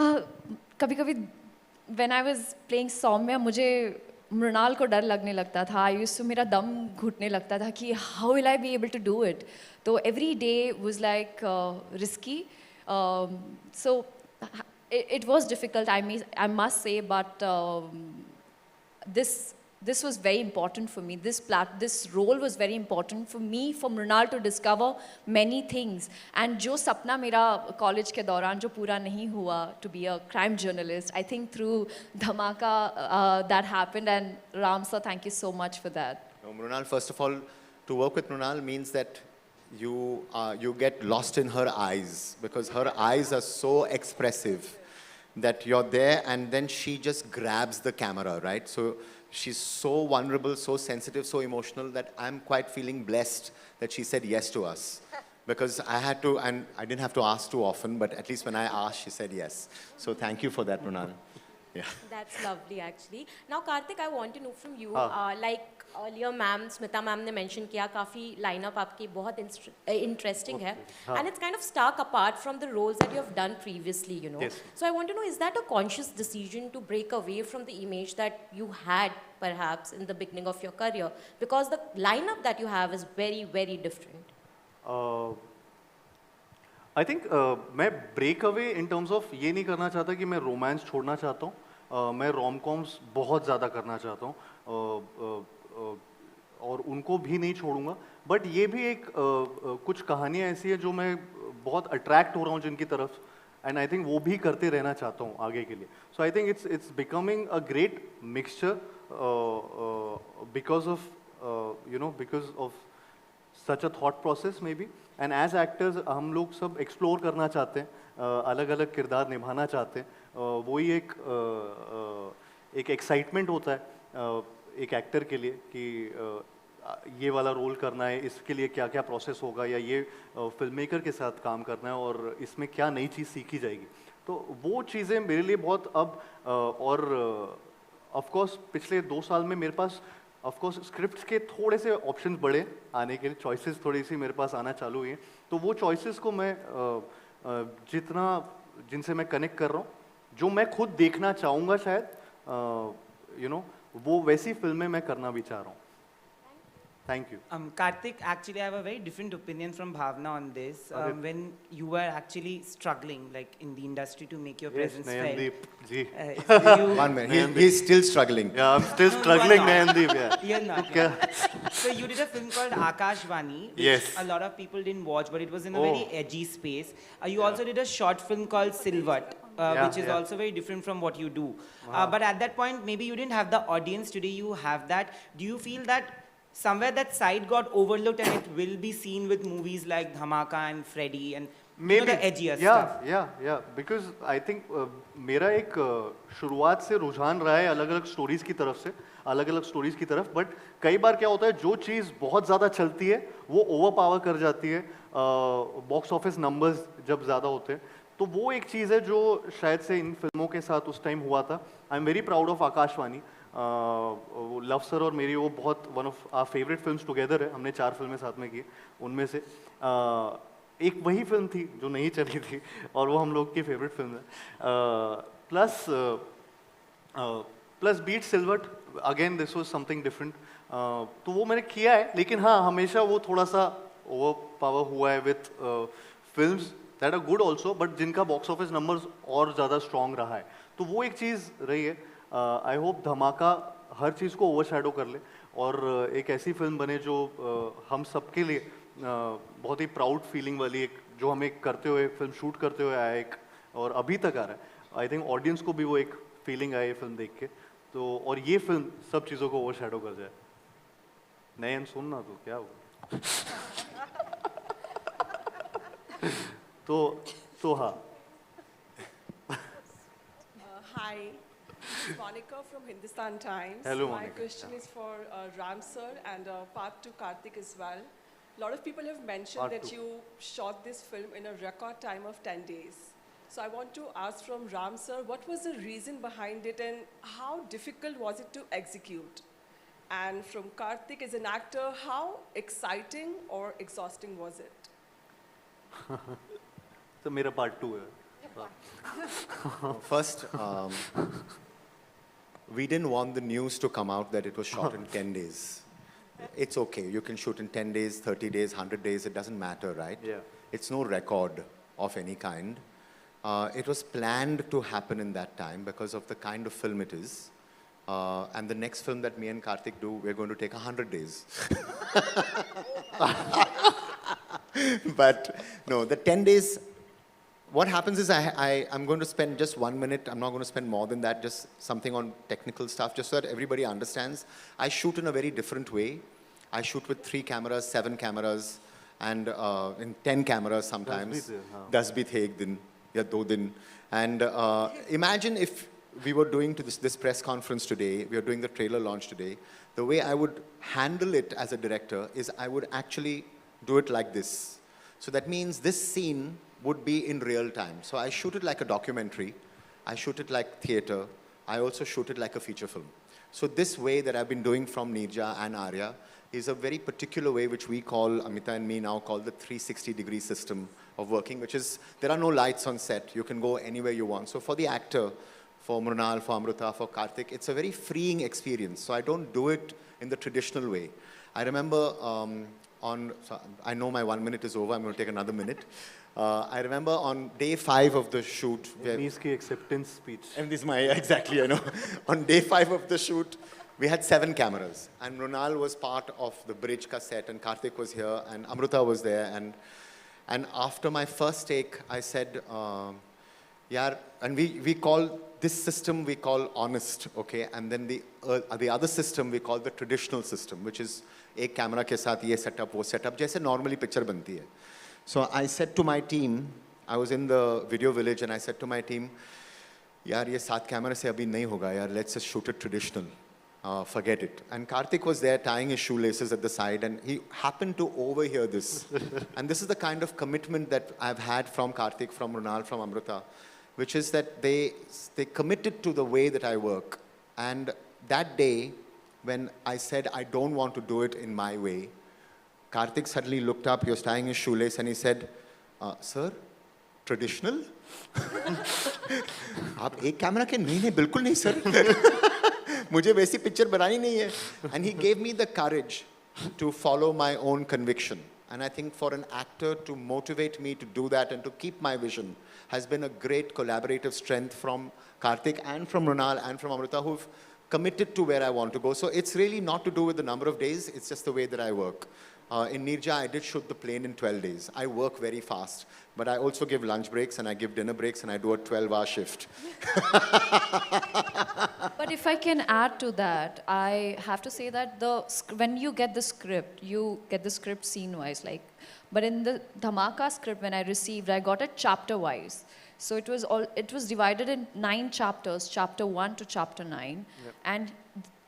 कभी-कभी when I was playing Saumya, मुझे मृणाल को डर लगने लगता था. I used to, मेरा दम घुटने लगता था कि how will I be able to do it? तो every day was like risky. So it was difficult, I must say, but this was very important for me. This role was very important for me, for Mrunal to discover many things. And जो सपना मेरा college के दौरान जो पूरा नहीं हुआ, to be a crime journalist, I think through Dhamaka that happened. And Ram sir, thank you so much for that. Mrunal, first of all, to work with Mrunal means that you get lost in her eyes, because her eyes are so expressive that you're there and then she just grabs the camera, right? So she's so vulnerable, so sensitive, so emotional that I'm quite feeling blessed that she said yes to us. Because I had to, and I didn't have to ask too often, but at least when I asked, she said yes. So thank you for that, Mrunal. Yeah. That's lovely, actually. Now, Karthik, I want to know from you, like earlier ma'am, Smita ma'am ने mention किया, काफी lineup आपकी बहुत interesting है, and it's kind of stark apart from the roles that you have done previously, you know. Yes. So I want to know, is that a conscious decision to break away from the image that you had perhaps in the beginning of your career? Because the lineup that you have is very, very different. I think मैं break away in terms of ये नहीं करना चाहता कि मैं romance छोड़ना चाहता हूँ. मैं rom-coms बहुत ज़्यादा करना चाहता हूँ, और उनको भी नहीं छोड़ूंगा. बट ये भी एक कुछ कहानियाँ ऐसी है जो मैं बहुत अट्रैक्ट हो रहा हूँ जिनकी तरफ, एंड आई थिंक वो भी करते रहना चाहता हूँ आगे के लिए. So I think it's becoming a great mixture because of such a thought process maybe. And as actors हम लोग सब एक्सप्लोर करना चाहते हैं, अलग अलग किरदार निभाना चाहते हैं. वही एक एक्साइटमेंट होता है एक एक्टर के लिए कि ये वाला रोल करना है, इसके लिए क्या क्या प्रोसेस होगा, या ये फिल्म मेकर के साथ काम करना है और इसमें क्या नई चीज़ सीखी जाएगी. तो वो चीज़ें मेरे लिए बहुत अब और ऑफ कोर्स पिछले 2 साल में मेरे पास ऑफ कोर्स स्क्रिप्ट्स के थोड़े से ऑप्शंस बढ़े आने के लिए, चॉइसेस थोड़ी सी मेरे पास आना चालू हुई हैं. तो वो चॉइसेस को मैं जिनसे मैं कनेक्ट कर रहा हूँ, जो मैं खुद देखना चाहूँगा शायद वो वैसी फिल्में मैं करना भी चाह रहा हूँ. Thank you. Karthik, actually I have a very different opinion from Bhavna on this. When you were actually struggling, like in the industry, to make your presence felt. Ji. One minute, he's still struggling. Yeah, I'm still struggling, Nayandeep. Yeah. You're not. So you did a film called Akashvani, which a lot of people didn't watch, but it was in a very edgy space. You also did a short film called Silvat, which is also very different from what you do. But at that point, maybe you didn't have the audience. Today you have that. Do you feel that somewhere that side got overlooked and it will be seen with movies like Dhamaka and Freddy and maybe the edgier stuff? Yeah. Because I think मेरा एक शुरुआत से रुझान रहा है अलग-अलग stories की तरफ से, अलग-अलग स्टोरीज की तरफ. बट कई बार क्या होता है, जो चीज़ बहुत ज़्यादा चलती है वो ओवर पावर कर जाती है बॉक्स ऑफिस नंबर्स जब ज़्यादा होते हैं. तो वो एक चीज़ है जो शायद से इन फिल्मों के साथ उस टाइम हुआ था. I am very proud of Akashvani. Love sir और मेरी वो बहुत one of our favourite films together है. हमने 4 फिल्में साथ में की. उनमें से एक वही फिल्म थी जो नहीं चली थी और वो हम लोग की फेवरेट फिल्म है. प्लस बीट सिल्वर्ट, again this was something different. तो वो मैंने किया है, लेकिन हाँ हमेशा वो थोड़ा सा ओवर पावर हुआ है with films that are good also, but जिनका बॉक्स ऑफिस नंबर्स और ज़्यादा स्ट्रॉन्ग रहा है. तो वो एक चीज़ रही है. आई होप धमाका हर चीज़ को ओवरशैडो कर ले और एक ऐसी फिल्म बने जो हम सबके लिए बहुत ही प्राउड फीलिंग वाली, एक जो हमें करते हुए फिल्म शूट करते हुए आया एक और अभी तक आ रहा है. आई थिंक ऑडियंस को भी वो एक फीलिंग आए ये फिल्म देख के. तो और ये फिल्म सब चीज़ों को ओवरशैडो कर जाए. नयन सुनना तो क्या हुआ. तो हाँ. Hi, this is Monica from Hindustan Times. Hello, My Monica. question is for Ram sir and part to Karthik as well. A lot of people have mentioned Part that two. you shot this film in a record time of 10 days. So I want to ask from Ram sir, what was the reason behind it and how difficult was it to execute? And from Karthik as an actor, how exciting or exhausting was it? तो मेरा part 2 है. First, we didn't want the news to come out that it was shot in 10 days. It's okay. You can shoot in 10 days, 30 days, 100 days. It doesn't matter, right? Yeah. It's no record of any kind. It was planned to happen in that time because of the kind of film it is. And the next film that me and Karthik do, we're going to take 100 days. But no, the 10 days, what happens is I'm going to spend just 1 minute. I'm not going to spend more than that, just something on technical stuff, just so that everybody understands. I shoot in a very different way. I shoot with 3 cameras, 7 cameras, and in 10 cameras sometimes. 10 bhi the ek din, ya 2 din. And imagine if we were doing this press conference today, we are doing the trailer launch today, the way I would handle it as a director is I would actually do it like this. So that means this scene would be in real time. So I shoot it like a documentary. I shoot it like theater. I also shoot it like a feature film. So this way that I've been doing from Neerja and Arya is a very particular way which we call, Amita and me now call the 360-degree system of working, which is, there are no lights on set. You can go anywhere you want. So for the actor, for Mrunal, for Amruta, for Karthik, it's a very freeing experience. So I don't do it in the traditional way. I remember so I know my 1 minute is over. I'm going to take another minute. I remember on day 5 of the shoot. Means की acceptance speech. And this is my, exactly, I know. On day 5 of the shoot, we had 7 cameras. And Mrunal was part of the bridge ka set, and Karthik was here, and Amruta was there. And after my first take, I said, yaar, and we call this system, we call honest, okay? And then the other system, we call the traditional system, which is एक camera के साथ ये setup वो setup जैसे normally picture बनती है. So I said to my team, I was in the video village and I said to my team, यार ये 7 कैमरे से अभी नहीं होगा यार, let's just shoot it traditional. Forget it. And Karthik was there tying his shoelaces at the side, and he happened to overhear this. And this is the kind of commitment that I've had from Karthik, from Mrunal, from Amruta, which is that they committed to the way that I work. And that day, when I said I don't want to do it in my way, Karthik suddenly looked up, he was tying his shoelace, and he said, sir, traditional? आप एक camera के नहीं बिल्कुल नहीं sir मुझे वैसी picture बनानी नहीं है. And he gave me the courage to follow my own conviction. And I think for an actor to motivate me to do that and to keep my vision has been a great collaborative strength from Karthik and from Mrunal and from Amruta, who've committed to where I want to go. So it's really not to do with the number of days, it's just the way that I work. In Neerja, I did shoot the plane in 12 days. I work very fast, but I also give lunch breaks and I give dinner breaks and I do a 12-hour shift. But if I can add to that, I have to say that when you get the script, you get the script scene-wise. But in the Dhamaka script, when I received, I got it chapter-wise. So it was divided in 9 chapters, chapter 1 to chapter 9. Yep. And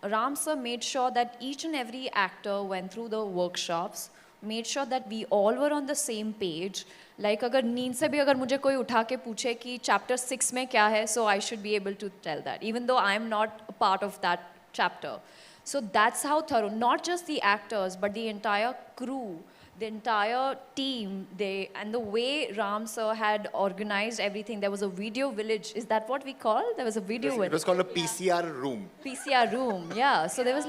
Ram sir made sure that each and every actor went through the workshops, made sure that we all were on the same page. Like अगर नींद से भी अगर मुझे कोई उठा के पूछे कि chapter 6 में क्या है, so I should be able to tell that, even though I'm not a part of that chapter. So that's how thorough, not just the actors, but the entire crew, the entire team, and the way Ram sir had organized everything. There was a video village. Is that what we call? There was a video village. It was called a PCR room. PCR room, yeah. So there was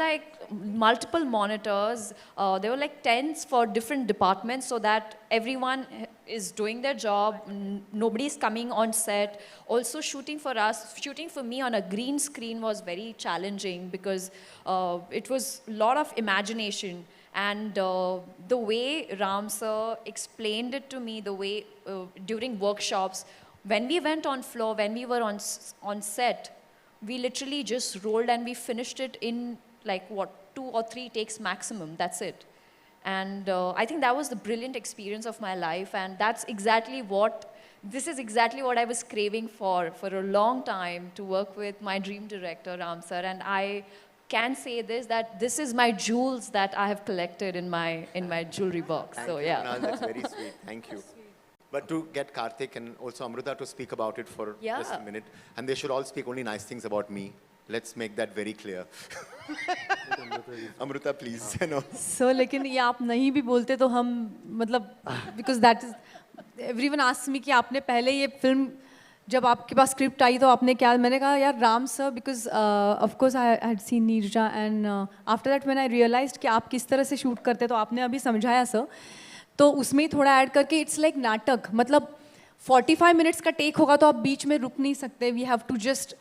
multiple monitors. There were tents for different departments so that everyone is doing their job. Nobody's coming on set. Also shooting for me on a green screen was very challenging because it was a lot of imagination. And the way Ram sir explained it to me, the way during workshops, when we went on floor, when we were on set, we literally just rolled and we finished it in 2 or 3 takes maximum. That's it. And I think that was the brilliant experience of my life. And this is exactly what I was craving for a long time, to work with my dream director, Ram sir. And I can say this, that this is my jewels that I have collected in my jewelry box. Thank So you, yeah. Kunal, that's very sweet. Thank you. But to get Karthik and also Amruta to speak about it for just a minute, and they should all speak only nice things about me. Let's make that very clear. Amruta, please. No. So, लेकिन ये आप नहीं भी बोलते तो हम मतलब because that is everyone asks me कि आपने पहले ये फिल्म जब आपके पास स्क्रिप्ट आई तो आपने क्या, मैंने कहा यार Ram sir, because of course I had seen Neerja and after that when I realised कि आप किस तरह से शूट करते, तो आपने अभी समझाया सर, तो उसमें ही थोड़ा ऐड करके इट्स लाइक नाटक, मतलब 45 मिनट्स का टेक होगा तो आप बीच में रुक नहीं सकते, we have to just,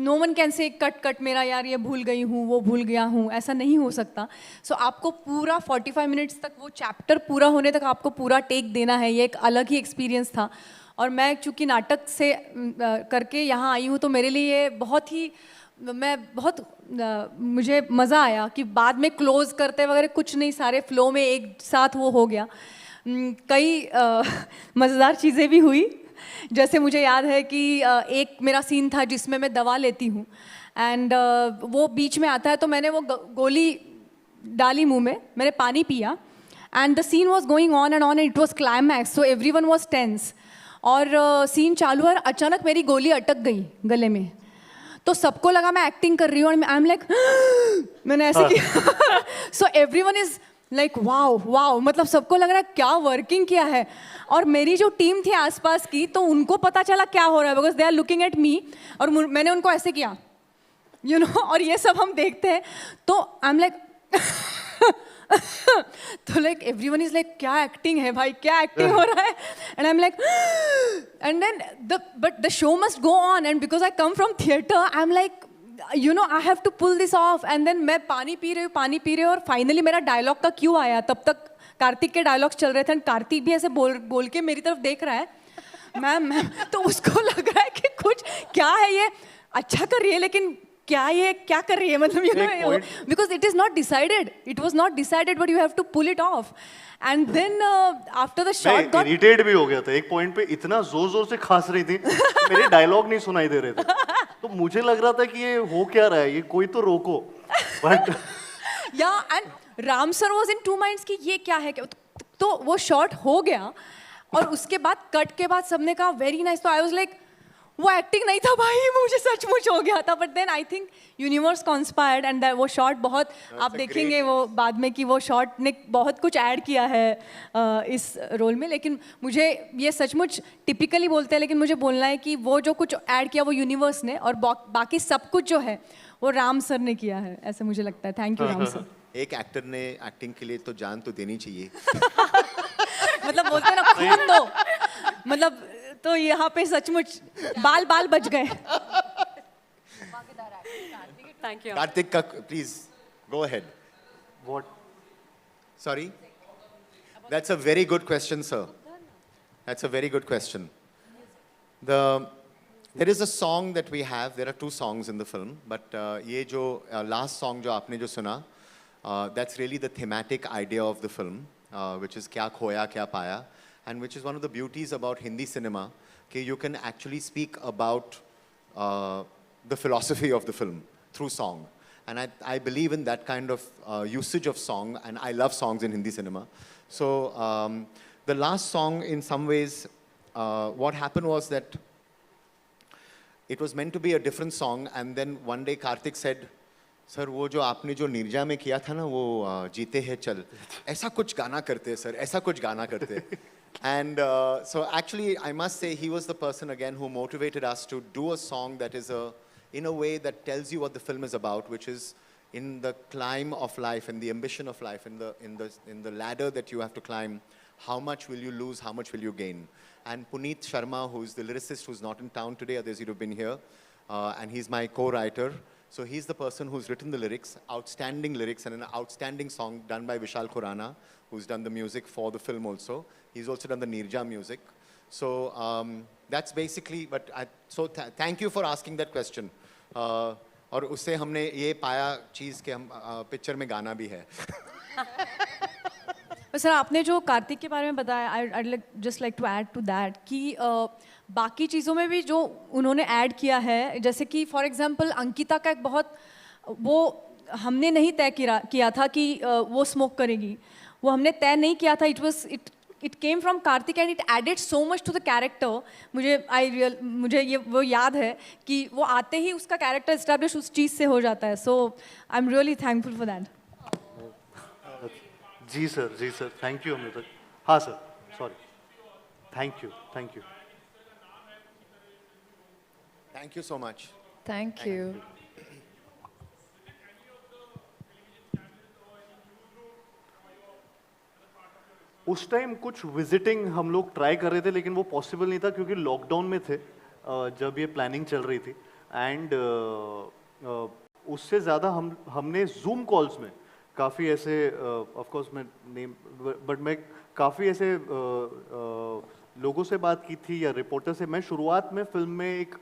no one can say cut cut मेरा यार ये भूल गई हूँ वो भूल गया हूँ, ऐसा नहीं हो सकता. सो आपको पूरा 45 मिनट्स तक वो चैप्टर पूरा होने तक आपको पूरा टेक देना है, ये एक अलग ही एक्सपीरियंस था. और मैं चूँकि नाटक से करके यहाँ आई हूँ तो मेरे लिए ये बहुत ही, मैं बहुत मुझे मज़ा आया कि बाद में क्लोज करते वगैरह कुछ नहीं, सारे फ्लो में एक साथ वो हो गया. कई मज़ेदार चीज़ें भी हुई, जैसे मुझे याद है कि एक मेरा सीन था जिसमें मैं दवा लेती हूँ एंड वो बीच में आता है, तो मैंने वो गोली डाली मुंह में, मैंने पानी पिया and the scene was going on and it was climax, so everyone was tense. और सीन चालू है, अचानक मेरी गोली अटक गई गले में, तो सबको लगा मैं एक्टिंग कर रही हूँ, आई एम लाइक मैंने ऐसे किया. So everyone is like wow wow, मतलब सबको लग रहा है क्या वर्किंग किया है. और मेरी जो टीम थी आसपास की, तो उनको पता चला क्या हो रहा है, because they are looking at me, और मैंने उनको ऐसे किया यू नो, और ये सब हम देखते हैं, तो आई एम लाइक तो लाइक एवरीवन इज लाइक क्या एक्टिंग है भाई, क्या एक्टिंग हो रहा है, and I am like and then but the show must go on, and because I come from theatre I am like you know I have to pull this off, and then मैं पानी P रही हूँ और finally मेरा dialogue का क्यों आया. तब तक कार्तिक के डायलॉग्स चल रहे थे एंड कार्तिक भी ऐसे बोल के मेरी तरफ देख रहा है, मैम, तो उसको लग रहा है कि कुछ क्या है ये, अच्छा कर रही है लेकिन क्या ये क्या कर रही है, मतलब you know, because it is not decided, it was not decided but you have to pull it off. And then after the shot मैं इरिटेट भी हो गया था एक पॉइंट पे, इतना जोर जोर से खांस रही थी, मेरे डायलॉग नहीं सुनाई दे रहे थे, तो मुझे लग रहा था कि ये हो क्या रहा है, ये कोई तो रोको. बट या and Ram sir was in two minds कि ये क्या है, तो वो शॉट हो गया और उसके बाद कट के बाद सबने कहा वेरी नाइस, तो आई वाज लाइक वो एक्टिंग नहीं था भाई, मुझे सचमुच हो गया था. But then I think universe conspired and वो शॉट बहुत, आप देखेंगे वो बाद में कि वो शॉट ने बहुत कुछ ऐड किया है इस रोल में. लेकिन मुझे ये सचमुच टिपिकली बोलते हैं, लेकिन मुझे बोलना है कि वो जो कुछ ऐड किया वो यूनिवर्स ने, और बाकी सब कुछ जो है वो राम सर ने किया है, ऐसे मुझे लगता है. Thank you Ram sir. एक एक्टर ने एक्टिंग के लिए तो जान तो देनी चाहिए. मतलब बोलते हैं ना खून दो, मतलब तो यहाँ पे सचमुच बाल बच गए. Thank you. Karthik, please go ahead. What? Sorry? That's a very good question, sir. That's a very good question. There is a song that we have. There are two songs in the film, but ये जो last song जो आपने जो सुना, that's really the thematic idea of the film, which is क्या खोया क्या पाया, and which is one of the beauties about Hindi cinema, कि you can actually speak about the philosophy of the film through song. And I believe in that kind of usage of song, and I love songs in Hindi cinema. So the last song, in some ways, what happened was that it was meant to be a different song, and then one day Karthik said, sir वो जो आपने जो नीरजा में किया था ना, वो जीते हैं चल, ऐसा कुछ गाना करते हैं सर, ऐसा कुछ गाना करते हैं. And so actually I must say he was the person again who motivated us to do a song that is in a way that tells you what the film is about, which is in the climb of life and the ambition of life, in the ladder that you have to climb, how much will you lose, how much will you gain. And Puneet Sharma, who's the lyricist who's not in town today, others you'd have been here, and he's my co-writer. So he's the person who's written the lyrics, outstanding lyrics, and an outstanding song done by Vishal Khurana, who's done the music for the film also. He's also done the Neerja music. So that's basically, but thank you for asking that question. और उससे हमने ये पाया चीज़ कि हम picture में गाना भी है. सर आपने जो कार्तिक के बारे में बताया, I just like to add to that कि बाकी चीज़ों में भी जो उन्होंने ऐड किया है, जैसे कि फॉर एग्जांपल अंकिता का एक बहुत वो हमने नहीं तय किया था कि वो स्मोक करेगी, वो हमने तय नहीं किया था. It came from Karthik and it added so much to the character. मुझे ये वो याद है कि वो आते ही उसका कैरेक्टर एस्टैब्लिश उस चीज़ से हो जाता है. So I'm really thankful for that. जी सर, थैंक यू अमृता. हाँ sir, sorry. Thank you. Thank you so much. Thank you. उस टाइम कुछ विजिटिंग हम लोग ट्राई कर रहे थे, लेकिन वो पॉसिबल नहीं था क्योंकि लॉकडाउन में थे जब ये प्लानिंग चल रही थी. एंड उससे ज़्यादा हमने जूम कॉल्स में काफ़ी ऐसे, ऑफ कोर्स मैं नेम, बट मैं काफ़ी ऐसे लोगों से बात की थी या रिपोर्टर से. मैं शुरुआत में फिल्म में एक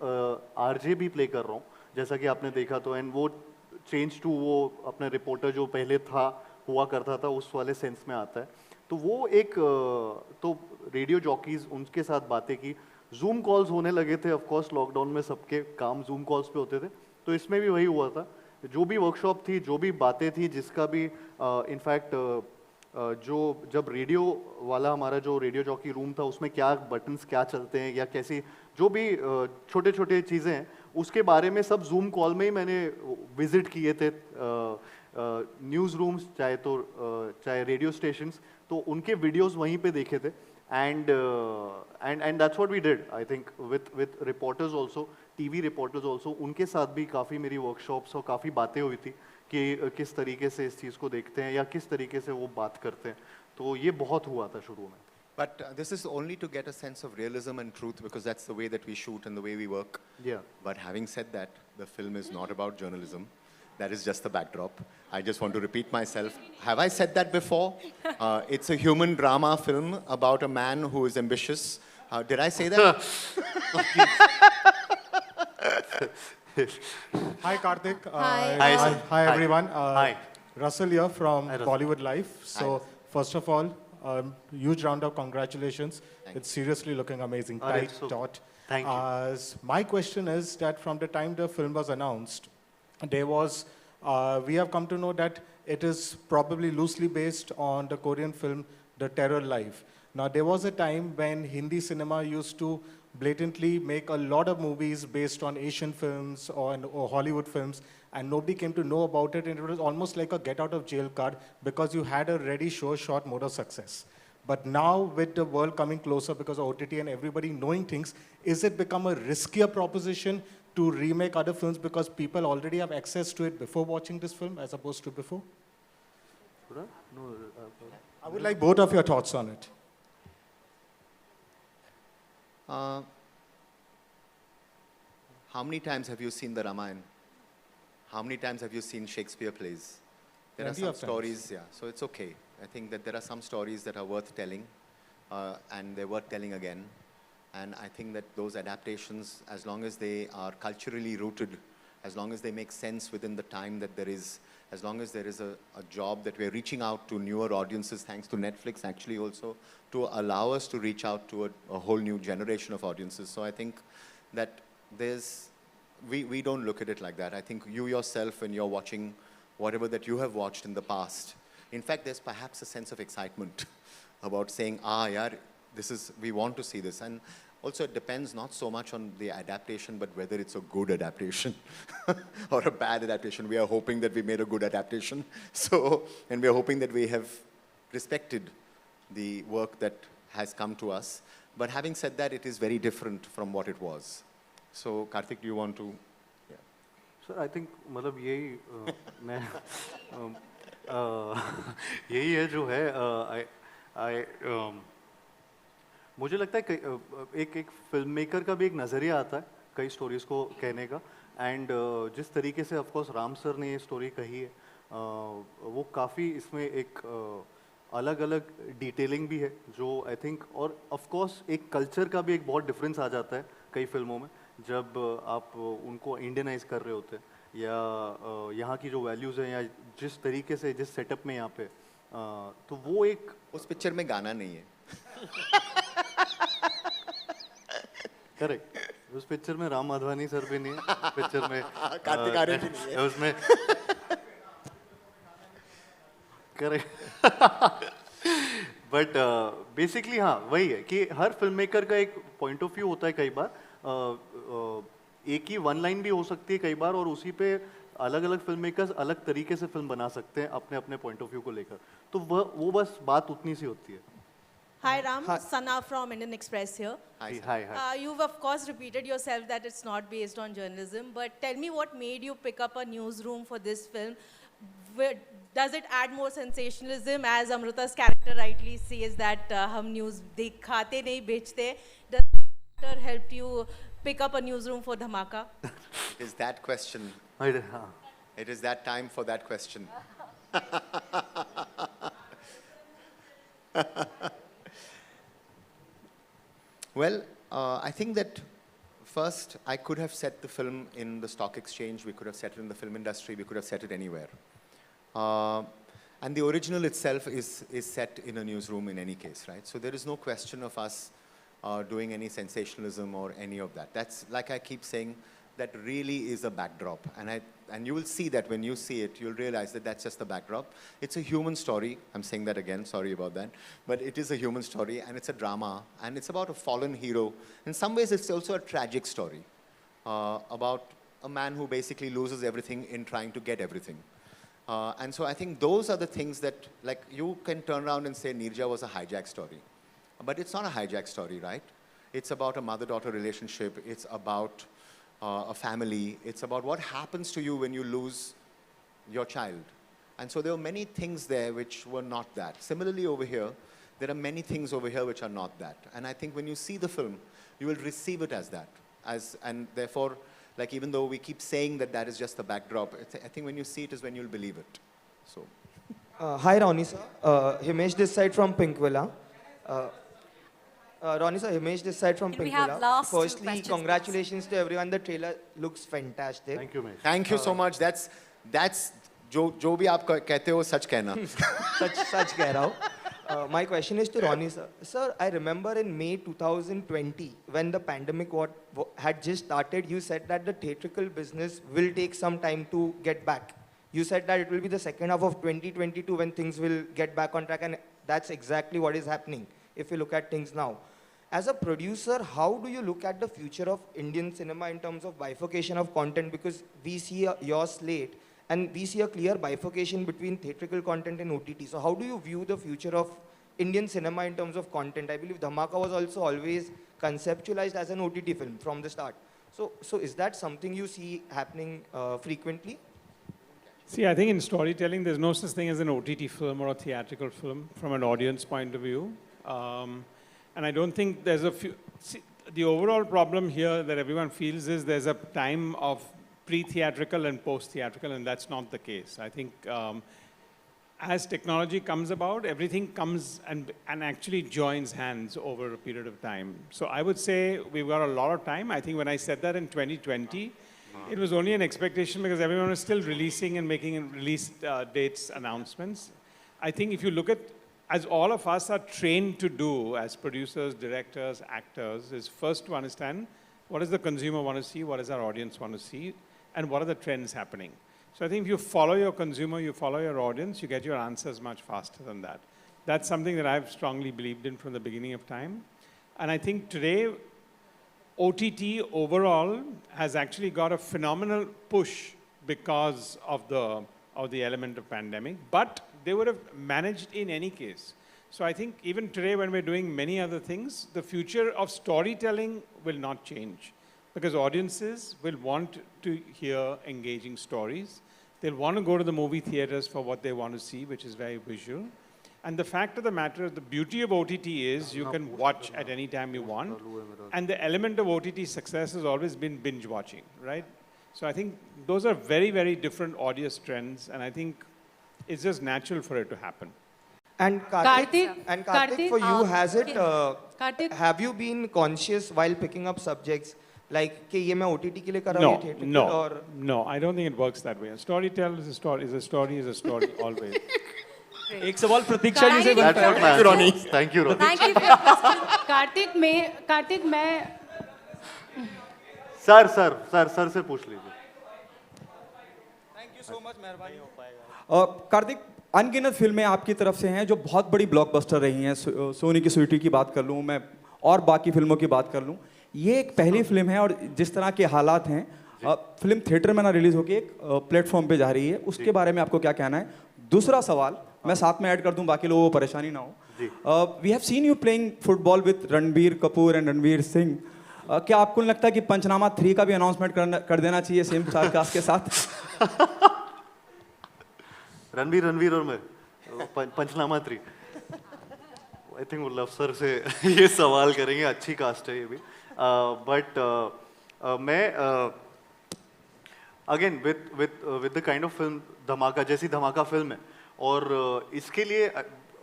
आरजे भी प्ले कर रहा हूँ, जैसा कि आपने देखा तो. एंड वो चेंज टू वो अपने रिपोर्टर जो पहले हुआ करता था उस वाले सेंस में आता है. तो वो एक तो रेडियो जॉकीज, उनके साथ बातें की. जूम कॉल्स होने लगे थे. ऑफ कोर्स लॉकडाउन में सबके काम जूम कॉल्स पे होते थे, तो इसमें भी वही हुआ था. जो भी वर्कशॉप थी, जो भी बातें थी, जिसका भी इनफैक्ट जो जब रेडियो वाला हमारा जो रेडियो जॉकी रूम था उसमें क्या बटन्स क्या चलते हैं या कैसी जो भी छोटे छोटे चीज़ें हैं उसके बारे में सब जूम कॉल में ही मैंने विजिट किए थे. न्यूज़ रूम्स चाहे रेडियो स्टेशंस, तो उनके वीडियोस वहीं पे देखे थे. And that's what we did, I think, with reporters also, TV reporters also. उनके साथ भी काफ़ी मेरी वर्कशॉप्स और काफ़ी बातें हुई थी कि किस तरीके से इस चीज़ को देखते हैं या किस तरीके से वो बात करते हैं. तो ये बहुत हुआ था शुरू में. But this is only to get a sense of realism and truth, because that's the way that we shoot and the way we work. Yeah. But having said that, the film is not about journalism. That is just the backdrop. I just want to repeat myself. Have I said that before? It's a human drama film about a man who is ambitious. Did I say that? Hi, Karthik. Hi. Hi, everyone. Hi. Russell here from Russell. Bollywood Life. So, first of all, huge round of congratulations. It's seriously looking amazing. Tight, taut. Thank you. My question is that from the time the film was announced, there was, we have come to know that it is probably loosely based on the Korean film, The Terror Life. Now, there was a time when Hindi cinema used to blatantly make a lot of movies based on Asian films or Hollywood films, and nobody came to know about it, and it was almost like a get out of jail card because you had a ready, sure shot mode of success. But now, with the world coming closer because of OTT and everybody knowing things, is it become a riskier proposition to remake other films because people already have access to it before watching this film as opposed to before? I would like both of your thoughts on it. How many times have you seen the Ramayana? How many times have you seen Shakespeare plays? There are Plenty some of times. stories, yeah, so it's okay. I think that there are some stories that are worth telling, and they're worth telling again. And I think that those adaptations, as long as they are culturally rooted, as long as they make sense within the time that there is, as long as there is a job that we're reaching out to newer audiences, thanks to Netflix actually also, to allow us to reach out to a whole new generation of audiences. So I think that we don't look at it like that. I think you yourself, when you're watching whatever that you have watched in the past, in fact, there's perhaps a sense of excitement about saying, yaar, we want to see this. And also it depends not so much on the adaptation, but whether it's a good adaptation or a bad adaptation. We are hoping that we made a good adaptation. And we are hoping that we have respected the work that has come to us. But having said that, it is very different from what it was. So, Karthik, do you want to? Yeah. Sir, I think, मतलब यही मैं यही है जो है. मुझे लगता है एक फिल्म मेकर का भी एक नज़रिया आता है कई स्टोरीज़ को कहने का. एंड जिस तरीके से ऑफ कोर्स राम सर ने ये स्टोरी कही है, वो काफ़ी इसमें एक अलग अलग डिटेलिंग भी है जो आई थिंक, और ऑफ कोर्स एक कल्चर का भी एक बहुत डिफरेंस आ जाता है कई फिल्मों में जब आप उनको इंडियनाइज कर रहे होते हैं, या यहाँ की जो वैल्यूज़ हैं या जिस तरीके से जिस सेटअप में यहाँ पे, तो वो एक उस पिक्चर में गाना नहीं है. करेक्ट, उस पिक्चर में राम माधवानी सर भी नहीं है, पिक्चर में कार्तिक आर्यन भी नहीं है उसमें करेक्ट बट बेसिकली हाँ वही है कि हर फिल्म मेकर का एक पॉइंट ऑफ व्यू होता है कई बार एक ही वन लाइन भी हो सकती है कई बार और उसी पे अलग अलग फिल्म मेकर्स अलग तरीके से फिल्म बना सकते हैं अपने अपने पॉइंट ऑफ व्यू को लेकर तो वो बस बात उतनी सी होती है. Hi Ram, Sana from Indian Express here. Hi. You've of course repeated yourself that it's not based on journalism, but tell me what made you pick up a newsroom for this film? Does it add more sensationalism, as Amrita's character rightly says that hum news dikhate nahi bechte? Does that help you pick up a newsroom for Dhamaka? Is that question? It is that time for that question. Well, I think that first I could have set the film in the stock exchange, we could have set it in the film industry, we could have set it anywhere. And the original itself is set in a newsroom in any case, right? So there is no question of us doing any sensationalism or any of that. That's, like I keep saying, that really is a backdrop. And you will see that when you see it, you'll realize that that's just the backdrop. It's a human story. I'm saying that again, sorry about that. But it is a human story, and it's a drama, and it's about a fallen hero. In some ways, it's also a tragic story about a man who basically loses everything in trying to get everything. And so I think those are the things that, like, you can turn around and say Neerja was a hijack story. But it's not a hijack story, right? It's about a mother-daughter relationship. It's about a family. It's about what happens to you when you lose your child. And so there were many things there which were not that. Similarly over here, there are many things over here which are not that. And I think when you see the film, you will receive it as that. And therefore, like, even though we keep saying that that is just the backdrop, I think when you see it is when you'll believe it. So. Hi, Ronnie sir. Himesh this side from Pink Villa. Ronnie sir, Himesh this side from Pink Villa. Firstly, congratulations to everyone. The trailer looks fantastic. Thank you, Himesh. Thank you so much. That's जो भी आप कहते हो सच कहना. सच कह रहा हूँ. My question is to Ronnie sir. Sir, I remember in May 2020, when the pandemic had just started, you said that the theatrical business will take some time to get back. You said that it will be the second half of 2022 when things will get back on track, and that's exactly what is happening if you look at things now. As a producer, how do you look at the future of Indian cinema in terms of bifurcation of content? Because we see your slate, and we see a clear bifurcation between theatrical content and OTT. So how do you view the future of Indian cinema in terms of content? I believe Dhamaka was also always conceptualized as an OTT film from the start. So is that something you see happening frequently? See, I think in storytelling, there's no such thing as an OTT film or a theatrical film from an audience point of view. And I don't think there's a few... See, the overall problem here that everyone feels is there's a time of pre-theatrical and post-theatrical, and that's not the case. I think as technology comes about, everything comes and actually joins hands over a period of time. So I would say we've got a lot of time. I think when I said that in 2020, it was only an expectation because everyone was still releasing and making release dates announcements. I think if you look at, as all of us are trained to do as producers, directors, actors, is first to understand what does the consumer want to see, what does our audience want to see, and what are the trends happening. So I think if you follow your consumer, you follow your audience, you get your answers much faster than that. That's something that I've strongly believed in from the beginning of time. And I think today, OTT overall has actually got a phenomenal push because of the element of pandemic, but they would have managed in any case. So I think even today when we're doing many other things, the future of storytelling will not change because audiences will want to hear engaging stories. They'll want to go to the movie theaters for what they want to see, which is very visual. And the fact of the matter, the beauty of OTT is you can watch at any time you want. And the element of OTT success has always been binge watching, right? So I think those are very, very different audience trends. And I think it's just natural for it to happen. And Karthik, for you, has it, have you been conscious while picking up subjects like कि ये मैं OTT के लिए कर रहा हूँ theatrical No, I don't think it works that way. A storyteller is a story always. एक सवाल प्रतीक्षा जी से That's what matters. Thank you, Ronnie. Thank you for your question. Kartik मैं सर से पूछ लीजिए। थैंक यू सो मच, मेहरबानी हो पाएगा। कार्तिक, अनगिनत फिल्में आपकी तरफ से हैं जो बहुत बड़ी ब्लॉकबस्टर रही हैं। सोनी की स्वीटी की बात कर लूँ मैं, और बाकी फिल्मों की बात कर लूँ, ये एक पहली फिल्म है, और जिस तरह के हालात हैं, फिल्म थिएटर में ना रिलीज होकर एक प्लेटफॉर्म पे जा रही है, उसके बारे में आपको क्या कहना है? दूसरा सवाल मैं साथ में ऐड कर दूं, बाकी लोगों को परेशानी ना हो। We have seen you playing football with Ranbir Kapoor and Ranveer Singh. क्या आपको नहीं लगता कि पंचनामा 3 का भी अनाउंसमेंट कर देना चाहिए सेम स्टारकास्ट के साथ? रणबीर और मैं पंचनामा 3। आई थिंक उल्लभ सर से ये सवाल करेंगे, अच्छी कास्ट है ये भी। बट मैं again with the kind of film धमाका, जैसी धमाका फिल्म है, और इसके लिए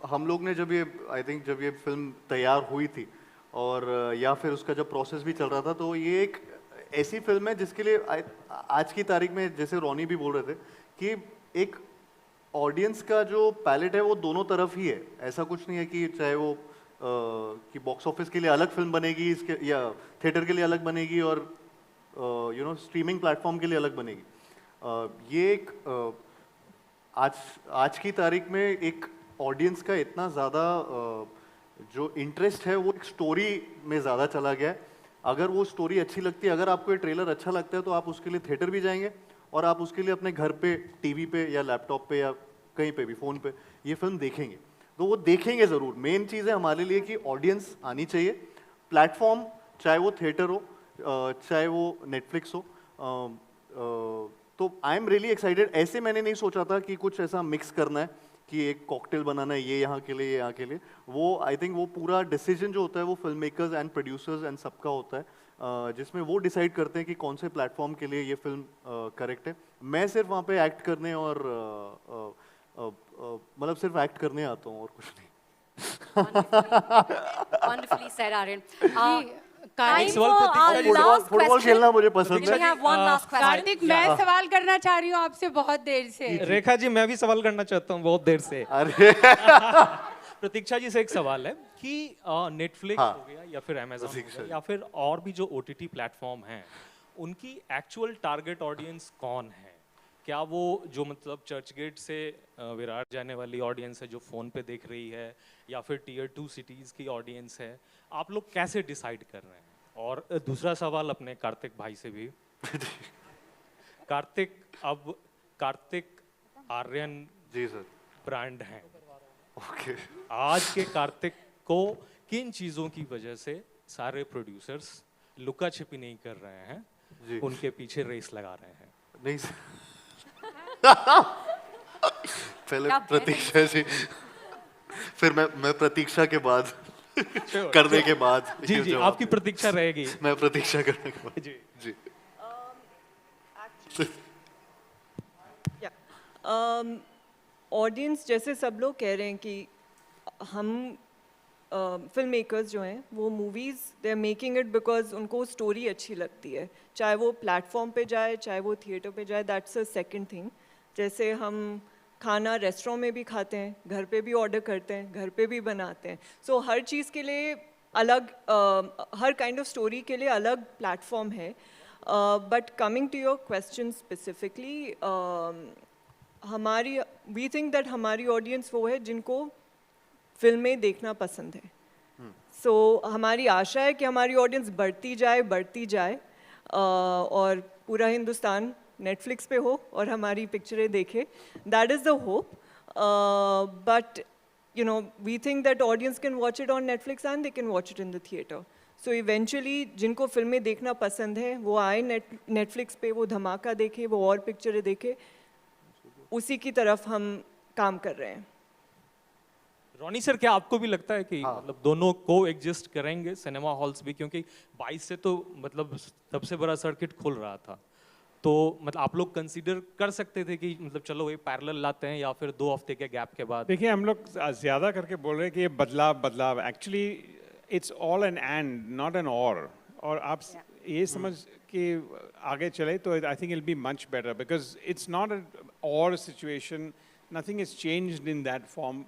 हम लोग ने जब ये, आई थिंक जब ये फिल्म तैयार हुई थी, और या फिर उसका जब प्रोसेस भी चल रहा था, तो ये एक ऐसी फिल्म है जिसके लिए आज की तारीख में, जैसे रोनी भी बोल रहे थे, कि एक ऑडियंस का जो पैलेट है वो दोनों तरफ ही है। ऐसा कुछ नहीं है कि चाहे वो कि बॉक्स ऑफिस के लिए अलग फिल्म बनेगी, इसके या थिएटर के लिए अलग बनेगी, और यू नो स्ट्रीमिंग प्लेटफॉर्म के लिए अलग बनेगी। ये एक आज की तारीख में एक ऑडियंस का इतना ज़्यादा जो इंटरेस्ट है वो एक स्टोरी में ज़्यादा चला गया है। अगर वो स्टोरी अच्छी लगती है, अगर आपको ये ट्रेलर अच्छा लगता है, तो आप उसके लिए थिएटर भी जाएंगे, और आप उसके लिए अपने घर पे टीवी पे या लैपटॉप पे या कहीं पे भी फ़ोन पे ये फिल्म देखेंगे। तो वो देखेंगे ज़रूर। मेन चीज़ है हमारे लिए कि ऑडियंस आनी चाहिए। प्लेटफॉर्म, चाहे वो थिएटर हो, चाहे वो नेटफ्लिक्स हो, तो आई एम रियली एक्साइटेड। ऐसे मैंने नहीं सोचा था कि कुछ ऐसा मिक्स करना है, कि एक कॉकटेल बनाना है, ये यहाँ के लिए, ये यहाँ के लिए। वो आई थिंक वो पूरा डिसीजन जो होता है वो film makers and producers and सबका होता है, जिसमें वो डिसाइड करते हैं कि कौन से प्लेटफॉर्म के लिए ये फिल्म करेक्ट है। मैं सिर्फ वहाँ पे एक्ट करने और मतलब सिर्फ एक्ट करने आता हूँ, और कुछ नहीं। Wonderfully said, Aryan. फुटबॉल खेलना मुझे पसंद है। कार्तिक, मैं सवाल करना चाह रही हूँ आपसे बहुत देर से। रेखा जी, मैं भी सवाल करना चाहता हूँ बहुत देर से। अरे प्रतीक्षा जी से एक सवाल है कि नेटफ्लिक्स हो गया या फिर अमेज़न हो गया या फिर और भी जो OTT प्लेटफॉर्म हैं, उनकी एक्चुअल टारगेट ऑडियंस कौन है? क्या वो जो मतलब चर्च गेट से विरार जाने वाली ऑडियंस है जो फ़ोन पे देख रही है, या फिर Tier 2 सिटीज़ की ऑडियंस है? आप लोग कैसे डिसाइड कर रहे हैं? और दूसरा सवाल अपने कार्तिक भाई से भी। कार्तिक, अब कार्तिक आर्यन जी सर ब्रांड हैं। ओके। आज के कार्तिक को किन चीज़ों की वजह से सारे प्रोड्यूसर्स लुका छिपी नहीं कर रहे हैं, उनके पीछे रेस लगा रहे हैं? नहीं सर। पहले प्रतीक्षा जी, फिर मैं प्रतीक्षा के बाद करने के बाद जी आपकी प्रतीक्षा रहेगी। मैं प्रतीक्षा करने के बाद जी ऑडियंस जैसे सब लोग कह रहे हैं कि हम फिल्म मेकर्स जो हैं वो movies they are making it because उनको स्टोरी अच्छी लगती है, चाहे वो प्लेटफॉर्म पे जाए चाहे वो थिएटर पे जाए, दैट्स अ सेकंड थिंग। जैसे हम खाना रेस्टोरेंट में भी खाते हैं, घर पे भी ऑर्डर करते हैं, घर पे भी बनाते हैं। सो हर चीज़ के लिए अलग हर काइंड ऑफ स्टोरी के लिए अलग प्लेटफॉर्म है। But coming to your question specifically, we think that हमारी ऑडियंस वो है जिनको फिल्में देखना पसंद है। सो हमारी आशा है कि हमारी ऑडियंस बढ़ती जाए और पूरा हिंदुस्तान नेटफ्लिक्स पे हो और हमारी पिक्चरें देखे। That is the hope. But you know, we think that audience can watch it on Netflix and they can watch it in the theater. So eventually, जिनको फिल्में देखना पसंद है वो आए Netflix पे, वो धमाका देखे, वो और पिक्चरें देखे, उसी की तरफ हम काम कर रहे हैं। रोनी सर, क्या आपको भी लगता है कि मतलब दोनों को एग्जिस्ट करेंगे सिनेमा हॉल्स भी? क्योंकि 22 से तो मतलब सबसे बड़ा सर्किट खुल रहा था, तो मतलब आप लोग कंसीडर कर सकते थे कि मतलब चलो ये पैरेलल लाते हैं, या फिर 2 हफ्ते के गैप के बाद? देखिए, हम लोग ज़्यादा करके बोल रहे हैं कि ये बदलाव actually it's all an end not an और आप ये समझ कि आगे चले तो I think it will be much better, because it's not और situation, nothing is changed in that form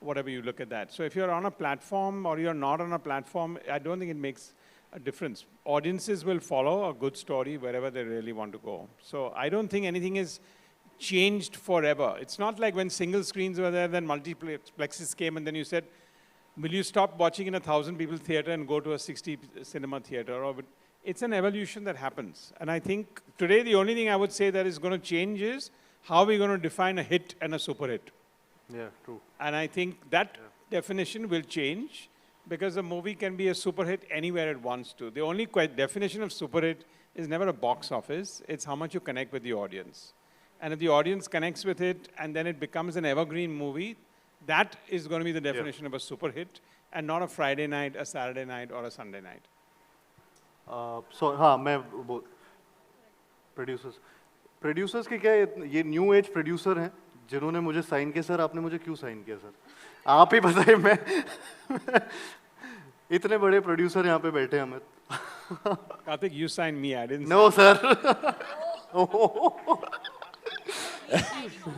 whatever you look at that. So if you're on a platform or you're not on a platform, I don't think it makes a difference. Audiences will follow a good story wherever they really want to go. So I don't think anything is changed forever. It's not like when single screens were there, then multiplexes came, and then you said, will you stop watching in a 1,000 people theater and go to a 60 cinema theater? Or it's an evolution that happens. And I think today the only thing I would say that is going to change is how we're going to define a hit and a super hit. Yeah, true. And I think that definition will change, because a movie can be a super hit anywhere it wants to. The only definition of super hit is never a box office. It's how much you connect with the audience. And if the audience connects with it and then it becomes an evergreen movie, that is going to be the definition of a super hit, and not a Friday night, a Saturday night, or a Sunday night. So, हाँ, मैं producers के क्या ये new age producer हैं जिन्होंने मुझे sign किया sir, आपने मुझे क्यों sign किया सर? आप ही बताइए, मैं इतने बड़े producer यहाँ पे बैठे हैं हमें. Karthik, you signed me, I didn't. No, sir.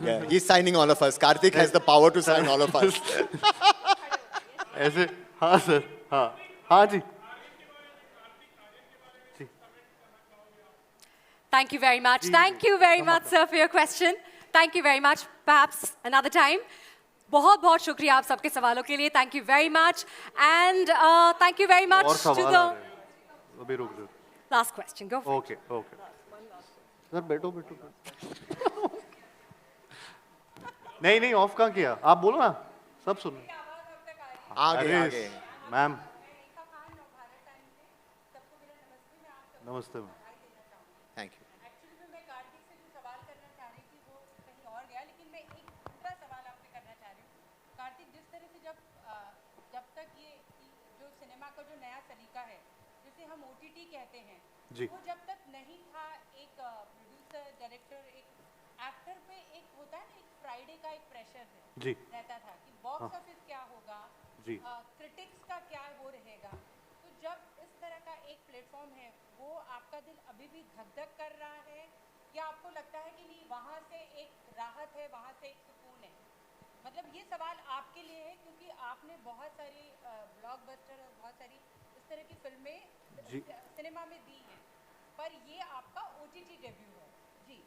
Yeah, he's signing all of us. Karthik has the power to sign all of us. ऐसे, हाँ सर, हाँ, हाँ जी. Thank you very much. Thank you very much, sir, for your question. Thank you very much. Perhaps another time. बहुत शुक्रिया आप सबके सवालों के लिए. Thank you very much. And thank you very much to the... अभी रुक दो. Last question. Go for it. Okay. Sir बैठो. नहीं, ऑफ कहाँ किया? आप बोलो ना, सब सुनो. आगे. मैम. नमस्ते मैम. Thank you. हम OTT कहते हैं, वो जब तक नहीं था, एक प्रोड्यूसर, डायरेक्टर, एक एक्टर पे एक होता है ना, एक फ्राइडे का एक प्रेशर रहता था कि बॉक्स ऑफिस क्या होगा, क्रिटिक्स का क्या वो रहेगा. तो जब इस तरह का एक प्लेटफॉर्म है, वो आपका दिल अभी भी धक-धक कर रहा है, या आपको लगता है कि नहीं, वहाँ से एक राहत है, वहाँ से एक सुकून है? मतलब ये सवाल आपके लिए है, क्योंकि आपने बहुत सारी ब्लॉकबस्टर और बहुत सारी इस तरह की फिल्में सिनेमा में दी हैं, पर ये आपका OTT डेब्यू है. जी.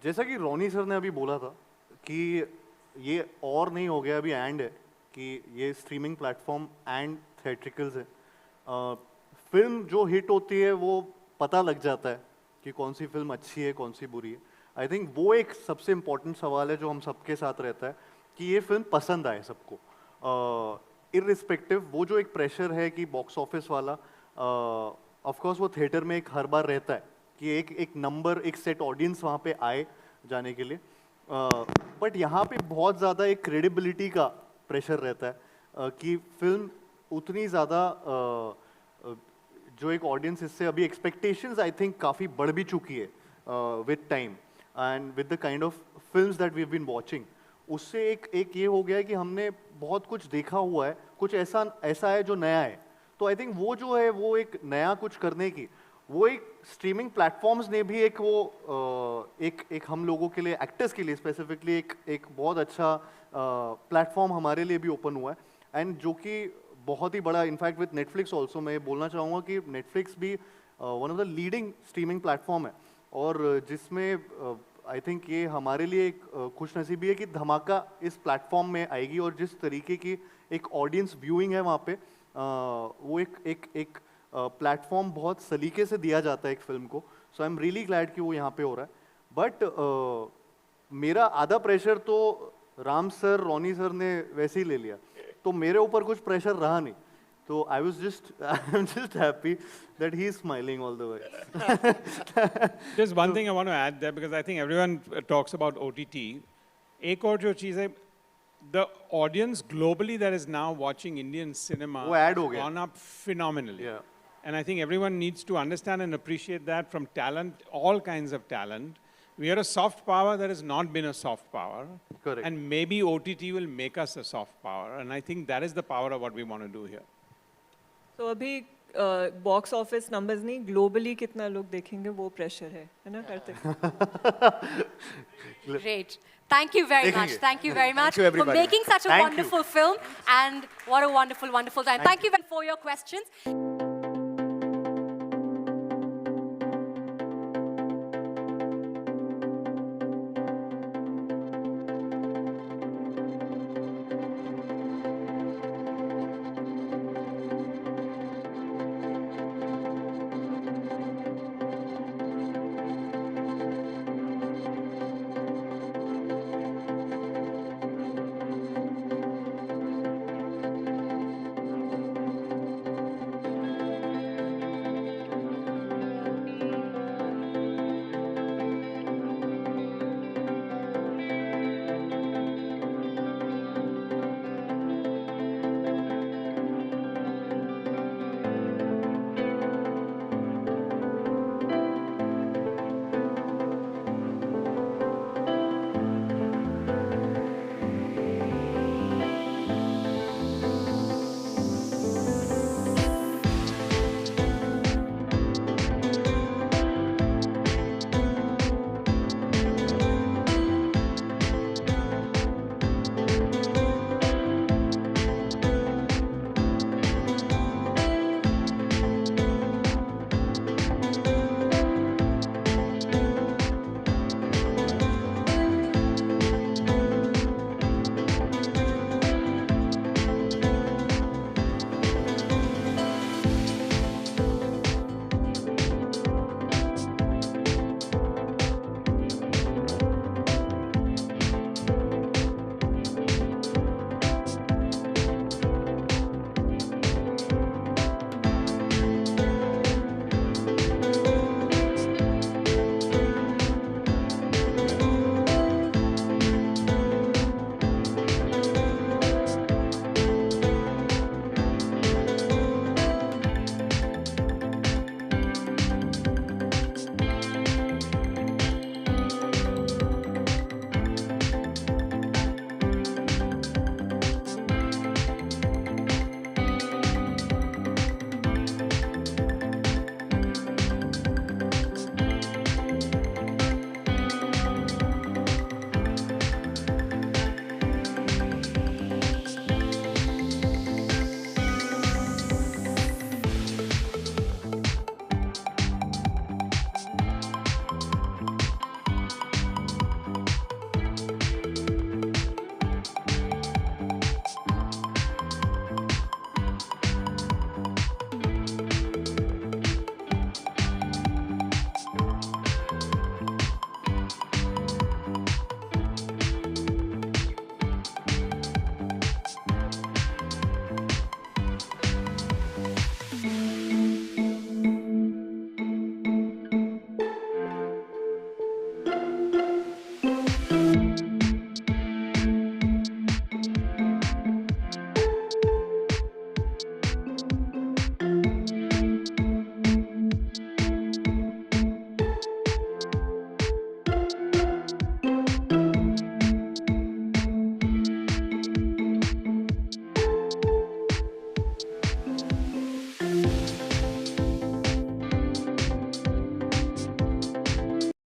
जैसा कि रोनी सर ने अभी बोला था कि ये और नहीं हो गया, अभी एंड है कि ये स्ट्रीमिंग प्लेटफॉर्म एंड थिएट्रिकल्स है. फिल्म जो हिट होती है वो पता लग जाता है कि कौन सी फिल्म अच्छी है, कौन सी बुरी है. आई थिंक वो एक सबसे इम्पोर्टेंट सवाल है जो हम सबके साथ रहता है कि ये फिल्म पसंद आए सबको. इररिस्पेक्टिव वो जो एक प्रेशर है कि बॉक्स ऑफिस वाला, ऑफ कोर्स वो थिएटर में एक हर बार रहता है कि एक नंबर, एक सेट ऑडियंस वहाँ पे आए जाने के लिए, बट यहाँ पे बहुत ज़्यादा एक क्रेडिबिलिटी का प्रेशर रहता है कि फिल्म उतनी ज़्यादा जो एक ऑडियंस इससे अभी एक्सपेक्टेशंस आई थिंक काफ़ी बढ़ भी चुकी है with time and with the kind of films that we have been watching. उससे एक ये हो गया है कि हमने बहुत कुछ देखा हुआ है, कुछ ऐसा है जो नया है. तो आई थिंक वो जो है वो एक नया कुछ करने की, वो एक स्ट्रीमिंग प्लेटफॉर्म्स ने भी एक वो एक हम लोगों के लिए, एक्टर्स के लिए स्पेसिफिकली एक बहुत अच्छा प्लेटफॉर्म हमारे लिए भी ओपन हुआ है. एंड जो कि बहुत ही बड़ा, इनफैक्ट विद नेटफ्लिक्स ऑल्सो मैं बोलना चाहूँगा कि नेटफ्लिक्स भी one of the leading streaming platform है, और जिसमें आई थिंक ये हमारे लिए एक खुशनसीबी है कि धमाका इस प्लेटफॉर्म में आएगी, और जिस तरीके की एक ऑडियंस व्यूइंग है वहाँ पे, वो एक प्लेटफॉर्म बहुत सलीके से दिया जाता है एक फिल्म को. सो आई एम रियली ग्लैड कि वो यहाँ पे हो रहा है. बट मेरा आधा प्रेशर तो राम सर, रोनी सर ने वैसे ही ले लिया, तो मेरे ऊपर कुछ प्रेशर रहा नहीं. So I'm just happy that he's smiling all the way. Just one thing I want to add there, because I think everyone talks about OTT. एक और जो चीज़ है, the audience globally that is now watching Indian cinema has gone up phenomenally. Yeah. And I think everyone needs to understand and appreciate that, from talent, all kinds of talent. We are a soft power that has not been a soft power. Correct. And maybe OTT will make us a soft power. And I think that is the power of what we want to do here. So अभी box office numbers नहीं, globally कितना लोग देखेंगे वो pressure है ना Kartik? Great. Thank you very much. Thank you very much for making such a wonderful film, and what a wonderful, wonderful time. Thank you for your questions.